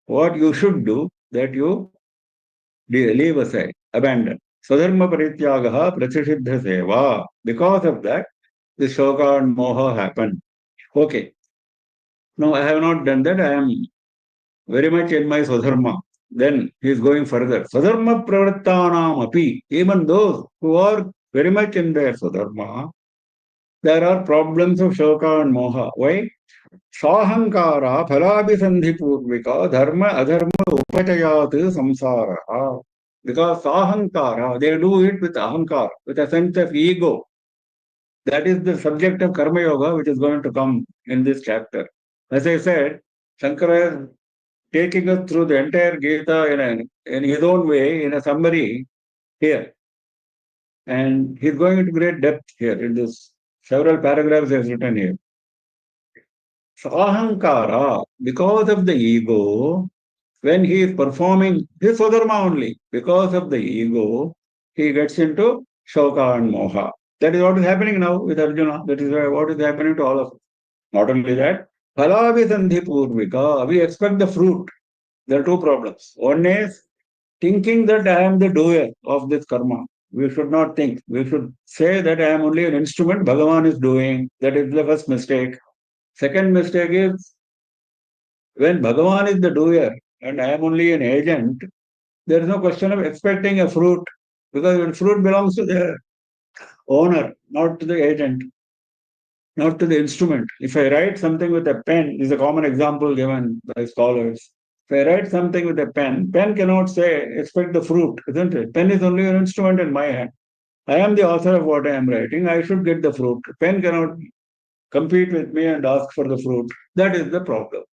What you should do, that you leave aside, abandon. Swadharma Parityagaha Prachisiddha Seva. Because of that, the shoka and moha happen. Okay. No, I have not done that. I am very much in my Swadharma. Then he is going further. Swadharma Pravrittanam api. Even those who are very much in their Swadharma, there are problems of shoka and moha. Why? Sahankara phalabhisandhi purvika dharma adharma upachayat samsara. Because sahankara, they do it with ahankara, with a sense of ego. That is the subject of Karma Yoga, which is going to come in this chapter. As I said, Shankara is taking us through the entire Gita in his own way, in a summary here. And he's going into great depth here in this. Several paragraphs he has written here. Sahankara, because of the ego, when he is performing his Swadharma only, because of the ego, he gets into Shoka and Moha. That is what is happening now with Arjuna. That is what is happening to all of us. Not only that, Phalabhisandhi Purvika, we expect the fruit. There are two problems. One is thinking that I am the doer of this karma. We should not think. We should say that I am only an instrument Bhagavan is doing. That is the first mistake. Second mistake is when Bhagavan is the doer and I am only an agent, there is no question of expecting a fruit, because the fruit belongs to the owner, not to the agent, not to the instrument. If I write something with a pen, this is a common example given by scholars. If I write something with a pen cannot say, expect the fruit, isn't it? Pen is only an instrument in my hand. I am the author of what I am writing. I should get the fruit. Pen cannot compete with me and ask for the fruit. That is the problem.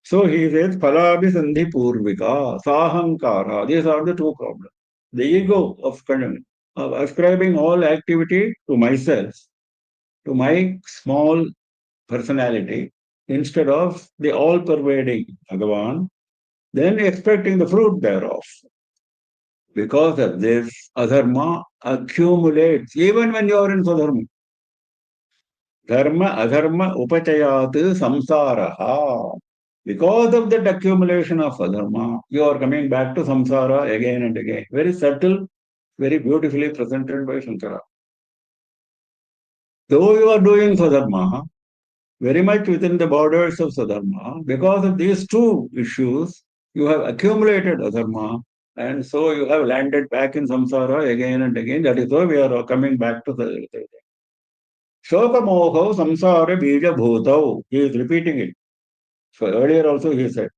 So he says, Phalabhi Sandhi Purvika, Sahankara. These are the two problems. The ego of ascribing all activity to myself, to my small personality, instead of the all-pervading Bhagavan, then expecting the fruit thereof. Because of this, adharma accumulates, even when you are in Swadharma. Dharma, adharma, upachayat, samsaraha. Because of that accumulation of adharma, you are coming back to samsara again and again. Very subtle, very beautifully presented by Shankara. Though you are doing Swadharma, very much within the borders of Swadharma, because of these two issues, you have accumulated adharma, and so you have landed back in samsara again and again. That is why we are coming back to the Shoka Moho Samsara Bija Bhutau. He is repeating it. So earlier also he said,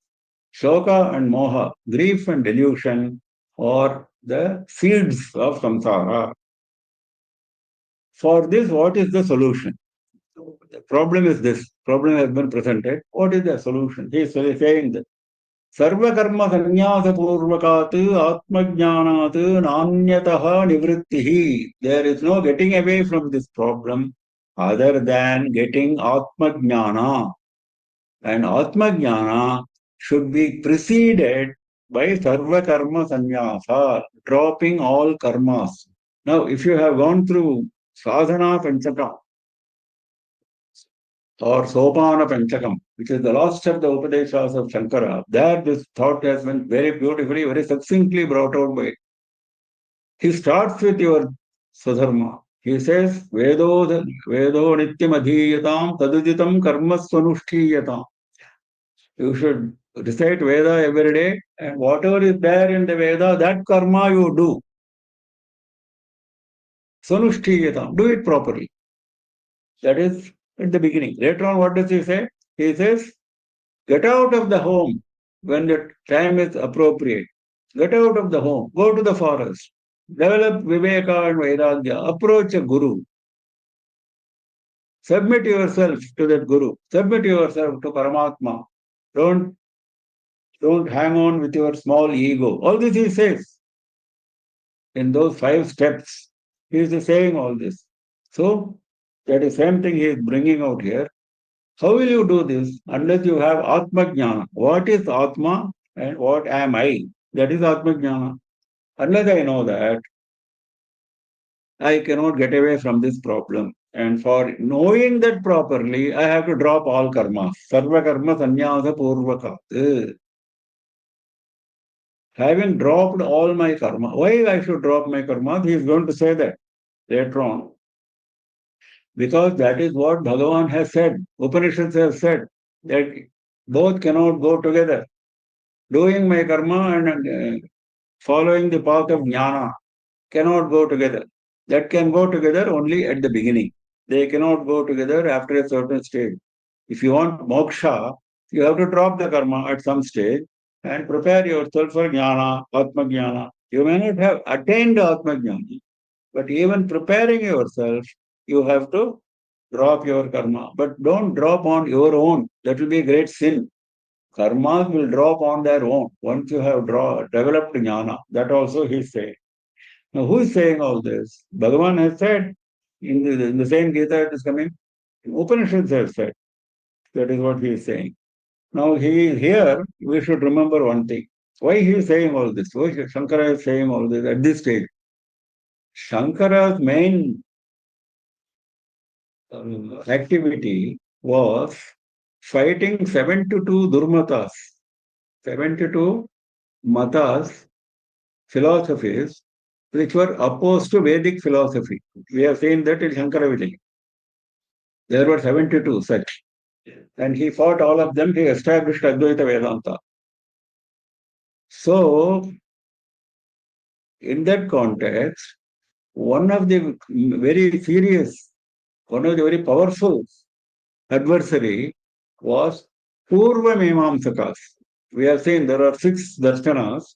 Shoka and Moha, grief and delusion, are the seeds of samsara. For this, what is the solution? The problem is this. Problem has been presented. What is the solution? He is saying that Sarva karma sanyasa purvakat atmajnanat nanyataha nivrittihi. There is no getting away from this problem other than getting atmajnana. And atmajnana should be preceded by sarva karma sanyasa, dropping all karmas. Now, if you have gone through sadhana panchakam or sopana panchakam, which is the last of the Upadeshas of Shankara, there this thought has been very beautifully, very succinctly brought out by. He starts with your swadharma. He says, Vedo nityam adhiyatam taduditam karma swanushthiyatam. You should recite Veda every day, and whatever is there in the Veda, that karma you do. Swanushthiyatam. Do it properly. That is at the beginning. Later on, what does he say? He says, get out of the home when the time is appropriate. Get out of the home. Go to the forest. Develop Viveka and Vairagya. Approach a guru. Submit yourself to that Guru. Submit yourself to Paramatma. Don't hang on with your small ego. All this he says in those 5 steps. He is saying all this. So that is same thing he is bringing out here. How will you do this unless you have Atma Jnana? What is Atma and what am I? That is Atma Jnana. Unless I know that, I cannot get away from this problem. And for knowing that properly, I have to drop all karmas. Sarva karma sannyasa purvaka. Having dropped all my karma, why I should drop my karma? He is going to say that later on. Because that is what Bhagavan has said. Upanishads have said that both cannot go together. Doing my karma and following the path of jnana cannot go together. That can go together only at the beginning. They cannot go together after a certain stage. If you want moksha, you have to drop the karma at some stage and prepare yourself for jnana, atma jnana. You may not have attained atma jnana, but even preparing yourself, you have to drop your karma. But don't drop on your own. That will be a great sin. Karmas will drop on their own once you have developed jnana. That also he is saying. Now, who is saying all this? Bhagavan has said in the same Gita it is coming. Upanishads have said. That is what he is saying. Now, here we should remember one thing. Why he is saying all this? Why Shankara is saying all this at this stage? Shankara's main activity was fighting 72 durmatas, 72 matas, philosophies, which were opposed to Vedic philosophy. We have seen that in Shankara Vijay. There were 72 such. And he fought all of them. He established Advaita Vedanta. So, in that context, one of the very powerful adversary was Purva Mimamsakas. We have seen there are 6 darshanas.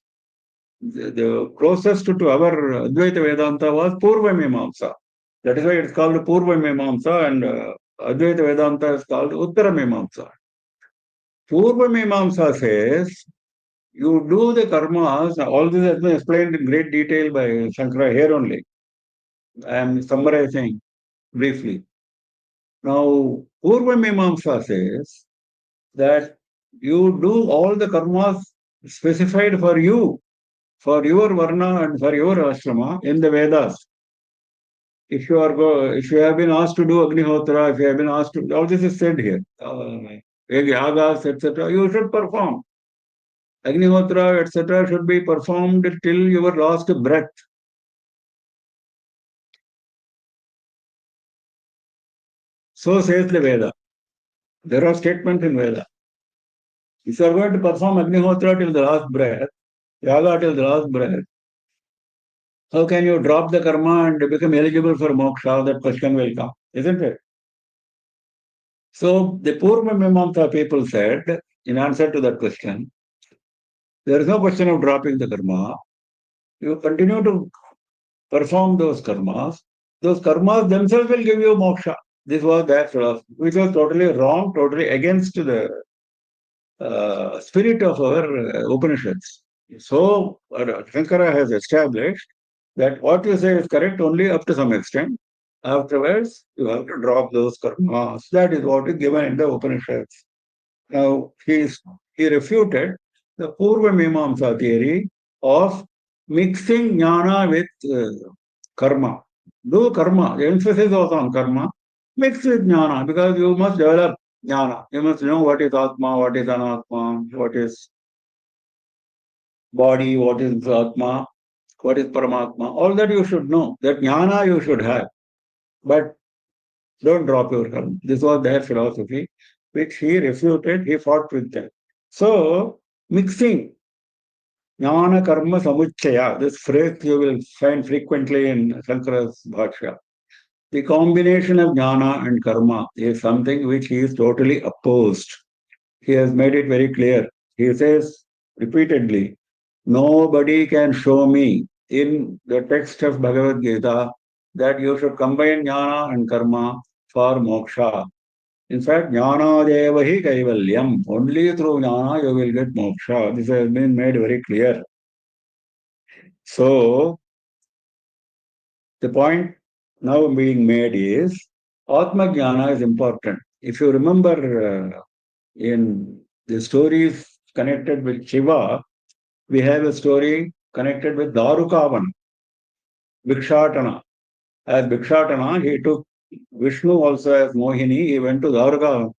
The closest to our Advaita Vedanta was Purva Mimamsa. That is why it's called Purva Mimamsa and Advaita Vedanta is called Uttara Mimamsa. Purva Mimamsa says, you do the karmas, all this has been explained in great detail by Shankara here only. I am summarizing briefly. Now, Purva Mimamsa says that you do all the karmas specified for you, for your varna and for your ashrama in the Vedas. If you have been asked to do Agnihotra, if you have been asked to, all this is said here, yagas, etc., you should perform. Agnihotra, etc., should be performed till your last breath. So says the Veda. There are statements in Veda. If you are going to perform Agnihotra till the last breath, yaga till the last breath, how can you drop the karma and become eligible for moksha? That question will come, isn't it? So the Purva Mimamsa people said, in answer to that question, there is no question of dropping the karma. You continue to perform those karmas. Those karmas themselves will give you moksha. This was their philosophy, which was totally wrong, totally against the spirit of our Upanishads. So Shankara has established that what you say is correct only up to some extent. Afterwards, you have to drop those karmas. That is what is given in the Upanishads. Now, he refuted the Purva Mimamsa theory of mixing jnana with karma. Do karma. The emphasis was on karma. Mix with jnana because you must develop jnana. You must know what is Atma, what is Anatma, what is body, what is Atma, what is Paramatma. All that you should know. That jnana you should have. But don't drop your karma. This was their philosophy, which he refuted, he fought with them. So, mixing jnana karma samuchaya, this phrase you will find frequently in Shankara's Bhashya. The combination of jnana and karma is something which he is totally opposed. He has made it very clear. He says repeatedly, nobody can show me in the text of Bhagavad Gita that you should combine jnana and karma for moksha. In fact, jnana devahi kaivalyam. Only through jnana you will get moksha. This has been made very clear. So, the point now being made is Atma Jnana is important. If you remember in the stories connected with Shiva, we have a story connected with Darukavan, Bhikshatana. As Bhikshatana, he took Vishnu also as Mohini, he went to Darukavan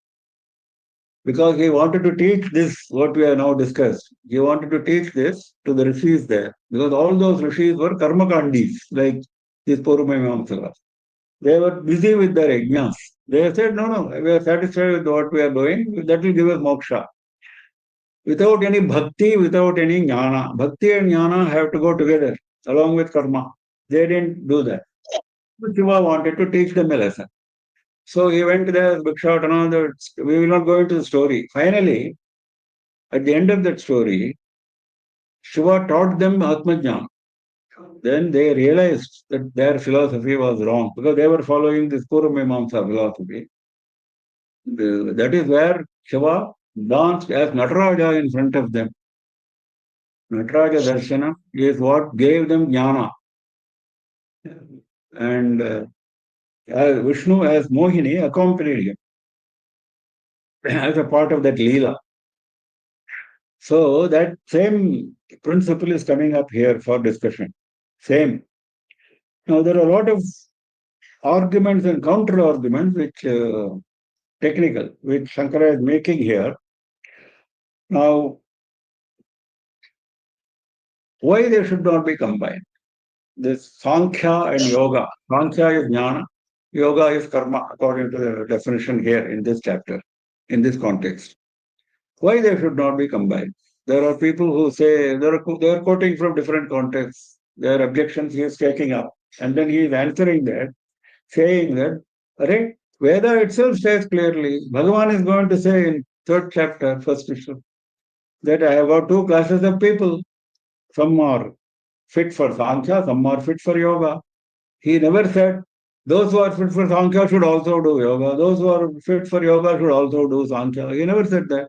because he wanted to teach this, what we have now discussed. He wanted to teach this to the rishis there because all those rishis were karmakandis, like these Purumimamsakas. They were busy with their yajnas. They said, no, we are satisfied with what we are doing. That will give us moksha. Without any bhakti, without any jnana. Bhakti and jnana have to go together along with karma. They didn't do that. But Shiva wanted to teach them a lesson. So he went there, Bhikshatana, we will not go into the story. Finally, at the end of that story, Shiva taught them Atmajnana. Then they realized that their philosophy was wrong because they were following this Purvamimamsa philosophy. That is where Shiva danced as Nataraja in front of them. Nataraja Darshana is what gave them jnana. And Vishnu as Mohini accompanied him as a part of that Leela. So that same principle is coming up here for discussion. Same. Now there are a lot of arguments and counter arguments which technical, which Shankara is making here. Now, why they should not be combined? This Sankhya and Yoga. Sankhya is Jnana, Yoga is Karma, according to the definition here in this chapter, in this context. Why they should not be combined? There are people who say, they are quoting from different contexts, their objections he is taking up, and then he is answering that, saying that, Array, Veda itself says clearly, Bhagavan is going to say in third chapter, first issue, that I have got two classes of people. Some are fit for Sankhya, some are fit for Yoga. He never said, those who are fit for Sankhya should also do Yoga. Those who are fit for Yoga should also do Sankhya. He never said that.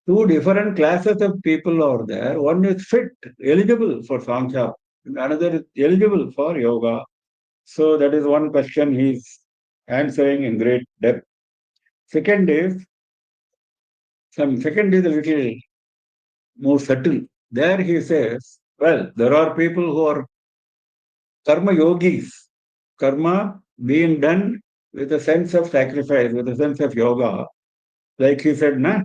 Two different classes of people are there. One is fit, eligible for Sankhya. Another is eligible for Yoga. So that is one question he is answering in great depth. Second is a little more subtle. There he says, well, there are people who are karma yogis, karma being done with a sense of sacrifice, with a sense of yoga. Like he said, na,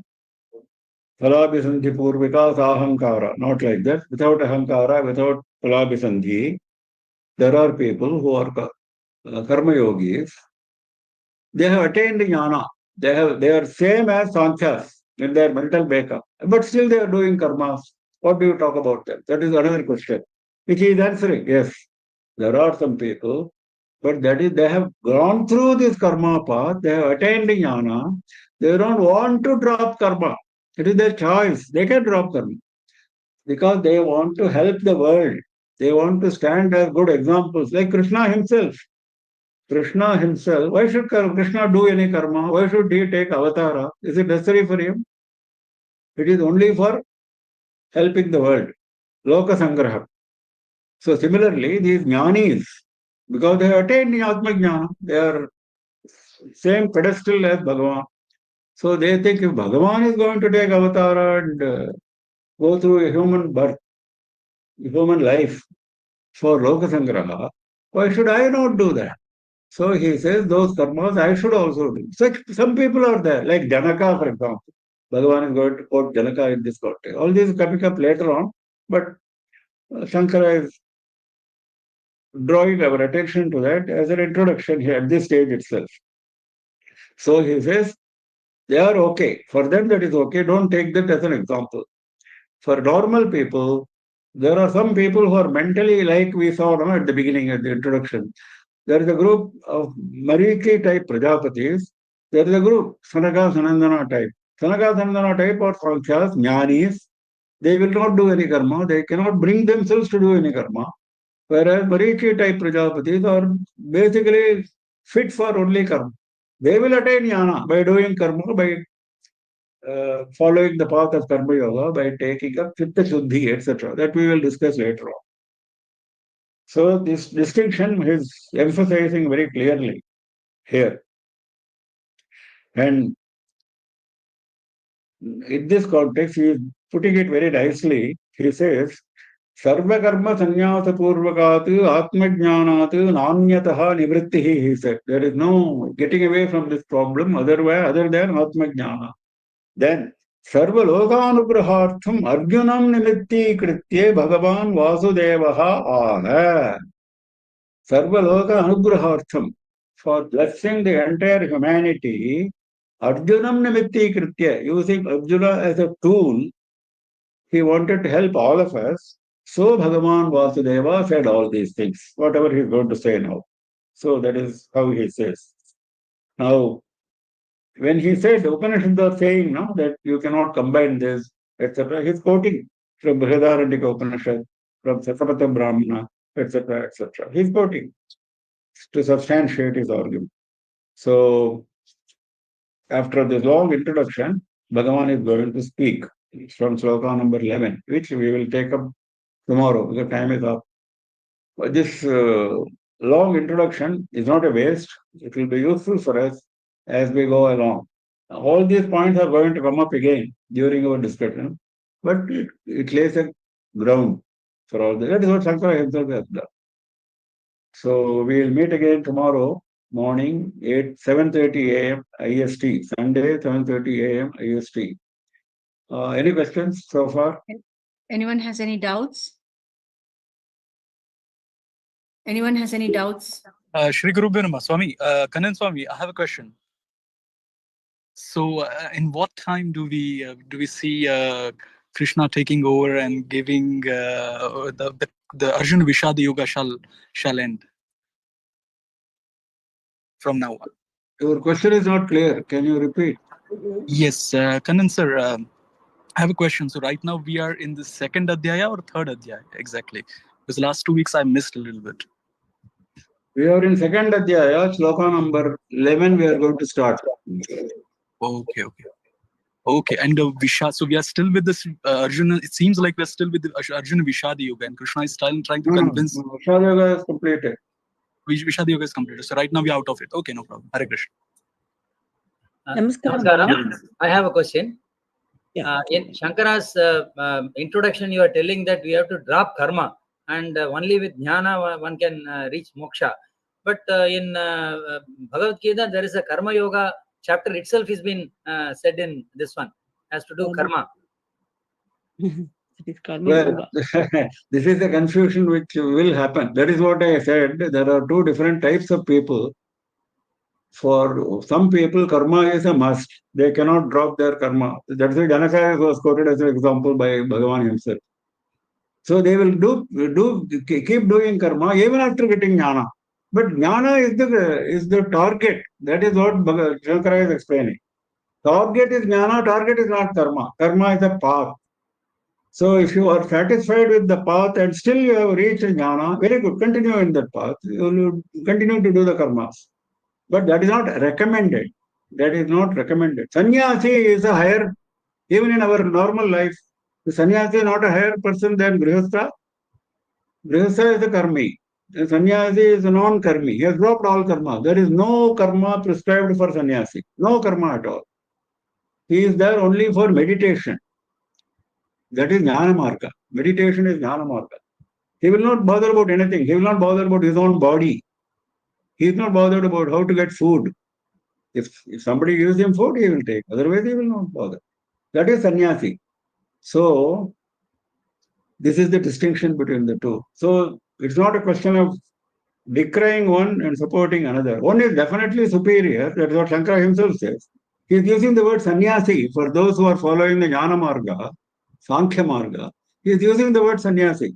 Phalabhisandhi purvika ahankara. Not like that. Without ahankara, without phalabhisandhi, there are people who are karma yogis. They have attained jnana. They are same as sankhyas in their mental makeup. But still they are doing karmas. What do you talk about them? That is another question, which he is answering. Yes, there are some people, but that is, they have gone through this karma path, they have attained jnana, they don't want to drop karma. It is their choice. They can drop karma because they want to help the world. They want to stand as good examples, like Krishna himself. Krishna himself, why should Krishna do any karma? Why should he take avatara? Is it necessary for him? It is only for helping the world. Loka Sangraha. So similarly, these jnanis, because they have attained Atma Jnana, they are same pedestal as Bhagavan. So they think if Bhagavan is going to take avatara and go through a human birth, human life for Loka Sangraha, why should I not do that? So he says those karmas I should also do. Some people are there, like Janaka, for example. Bhagavan is going to quote Janaka in this context. All these coming up later on, but Shankara is drawing our attention to that as an introduction here at this stage itself. So he says, they are okay. For them, that is okay. Don't take that as an example. For normal people, there are some people who are mentally, like we saw at the beginning, at the introduction. There is a group of Mariki type Prajapatis. There is a group, Sanaka Sanandana type. Sanaka Sanandana type are Sankhyas, Jnanis. They will not do any karma. They cannot bring themselves to do any karma. Whereas Mariki type Prajapatis are basically fit for only karma. They will attain jnana by doing karma, by following the path of karma yoga, by taking up chitta shuddhi, etc. That we will discuss later on. So this distinction is emphasizing very clearly here. And in this context, he is putting it very nicely. He says, Sarva karma sannyasa purvakat atma jnanat nanyataha nivrittihi, he said. There is no getting away from this problem other than atma jnana. Then, Sarva lokanugrahartham arjunam nimitti bhagavan vasudevaha aha. Sarva loka anugrahartham, for blessing the entire humanity, Arjunam nimitti kritya, using Arjuna as a tool, he wanted to help all of us. So Bhagavan Vasudeva said all these things, whatever he is going to say now. So that is how he says. Now, when he said, Upanishads are saying now that you cannot combine this, etc., he is quoting from Brihadaranyaka Upanishad, from Sasamata Brahmana, etc., etc. He is quoting to substantiate his argument. So, after this long introduction, Bhagavan is going to speak from sloka number 11, which we will take up tomorrow. The time is up. But this long introduction is not a waste. It will be useful for us as we go along. All these points are going to come up again during our discussion, but it lays a ground for all this. That is what Shankara himself has done. So we will meet again tomorrow morning, 7:30 a.m. IST, Sunday, 7:30 a.m. IST. Any questions so far? Anyone has any doubts? Anyone has any doubts? Shri Guru Bhyanama, Swami, Kannan Swami, I have a question. So, in what time do we see Krishna taking over and giving the Arjuna Vishad Yoga shall end from now on? Your question is not clear. Can you repeat? Yes, Kannan sir, I have a question. So right now we are in the second adhyaya or third adhyaya exactly? Because last 2 weeks I missed a little bit. We are in second adhyaya, sloka number 11. We are going to start. Okay. And Vishad, so we are still with this Arjuna. It seems like we are still with the Arjuna Vishad Yoga, and Krishna is still trying to convince. Vishad Yoga is completed. Vishad Yoga is completed. So right now we are out of it. Okay, no problem. Hare Krishna. Namaskaram. I have a question. Yeah. In Shankara's introduction, you are telling that we have to drop karma and only with jnana one can reach moksha. But in Bhagavad Gita, there is a karma yoga chapter itself has been said in this one, has to do karma. Well, this is a confusion which will happen. That is what I said. There are two different types of people. For some people, karma is a must. They cannot drop their karma. That's why Janaka was quoted as an example by Bhagavan himself. So they will keep doing karma even after getting jnana. But jnana is the target. That is what Shankara is explaining. Target is jnana, target is not karma. Karma is a path. So if you are satisfied with the path and still you have reached jnana, very good, continue in that path. You will continue to do the karmas. But that is not recommended. That is not recommended. Sannyasi is a higher, even in our normal life, the sannyasi is not a higher person than grihastha. Grihastha is a karmi. The sannyasi is a non-karmi. He has dropped all karma. There is no karma prescribed for sannyasi. No karma at all. He is there only for meditation. That is jnana marga. Meditation is jnana marga. He will not bother about anything. He will not bother about his own body. He is not bothered about how to get food. If somebody gives him food, he will take. Otherwise, he will not bother. That is sannyasi. So, this is the distinction between the two. So, it's not a question of decrying one and supporting another. One is definitely superior. That is what Shankara himself says. He is using the word sannyasi for those who are following the jnana marga, sankhya marga. He is using the word sannyasi.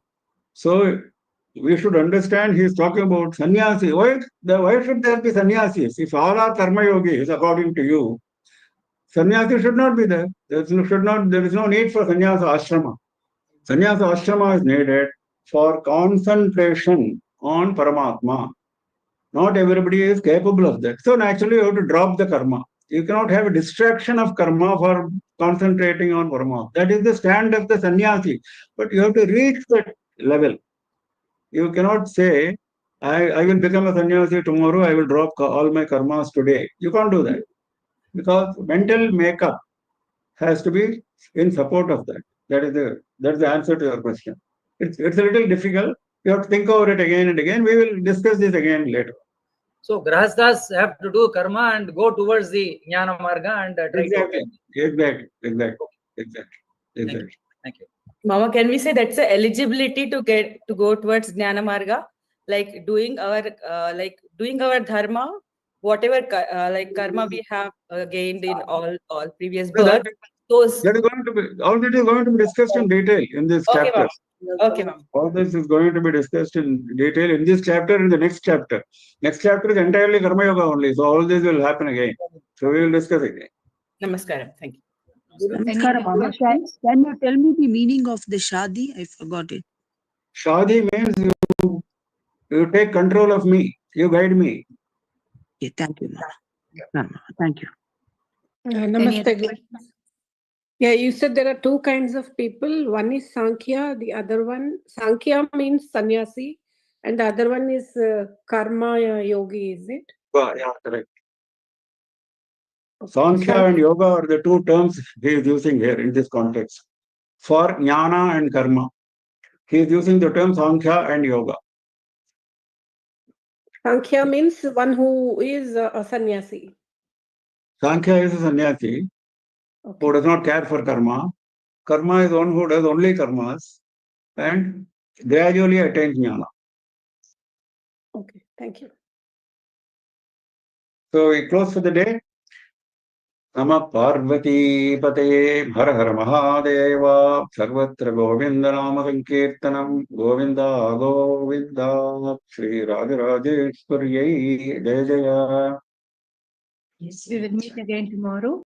So, we should understand he is talking about sannyasi. Why should there be sannyasis? If all are karma yogis, according to you, sannyasi should not be there. There is no need for sannyasa ashrama. Sannyasa ashrama is needed for concentration on Paramatma. Not everybody is capable of that. So naturally, you have to drop the karma. You cannot have a distraction of karma for concentrating on karma. That is the stand of the sannyasi. But you have to reach that level. You cannot say, I will become a sannyasi tomorrow, I will drop all my karmas today. You can't do that. Because mental makeup has to be in support of that. That's the answer to your question. It's a little difficult. You have to think over it again and again. We will discuss this again later. So grahasthas have to do karma and go towards the jnana marga and try Exactly. to. Exactly. Thank you. Mama, can we say that's a eligibility to go towards Jnana Marga, like doing our dharma, whatever karma we have gained in all previous births. That is going to be all that is going to be discussed in detail in this Okay, chapter. Okay, ma'am. All this is going to be discussed in detail in this chapter and the next chapter. Next chapter is entirely karma yoga only. So all this will happen again. So we will discuss again. Namaskaram. Thank you. Any Mama, can you tell me the meaning of the shadi? I forgot it. Shadi means you take control of me. You guide me. Okay, thank you, Mama. Thank you. Any Namaste. other questions? Yeah, you said there are two kinds of people. One is Sankhya, the other one, Sankhya means sannyasi, and the other one is karma yogi, is it? Yeah, correct. Sankhya and yoga are the two terms he is using here in this context. For jnana and karma, he is using the term Sankhya and yoga. Sankhya means one who is a sannyasi. Sankhya is a sannyasi who does not care for karma. Karma is one who does only karmas and gradually attains jnana. Okay, thank you. So we close for the day. Namah Parvati Pataye Har Har Mahadeva Sarvatra Govinda Nama Sankirtanam Govinda Govinda Sri Rajarajeshwariyai Jaya Jaya. We will meet again tomorrow.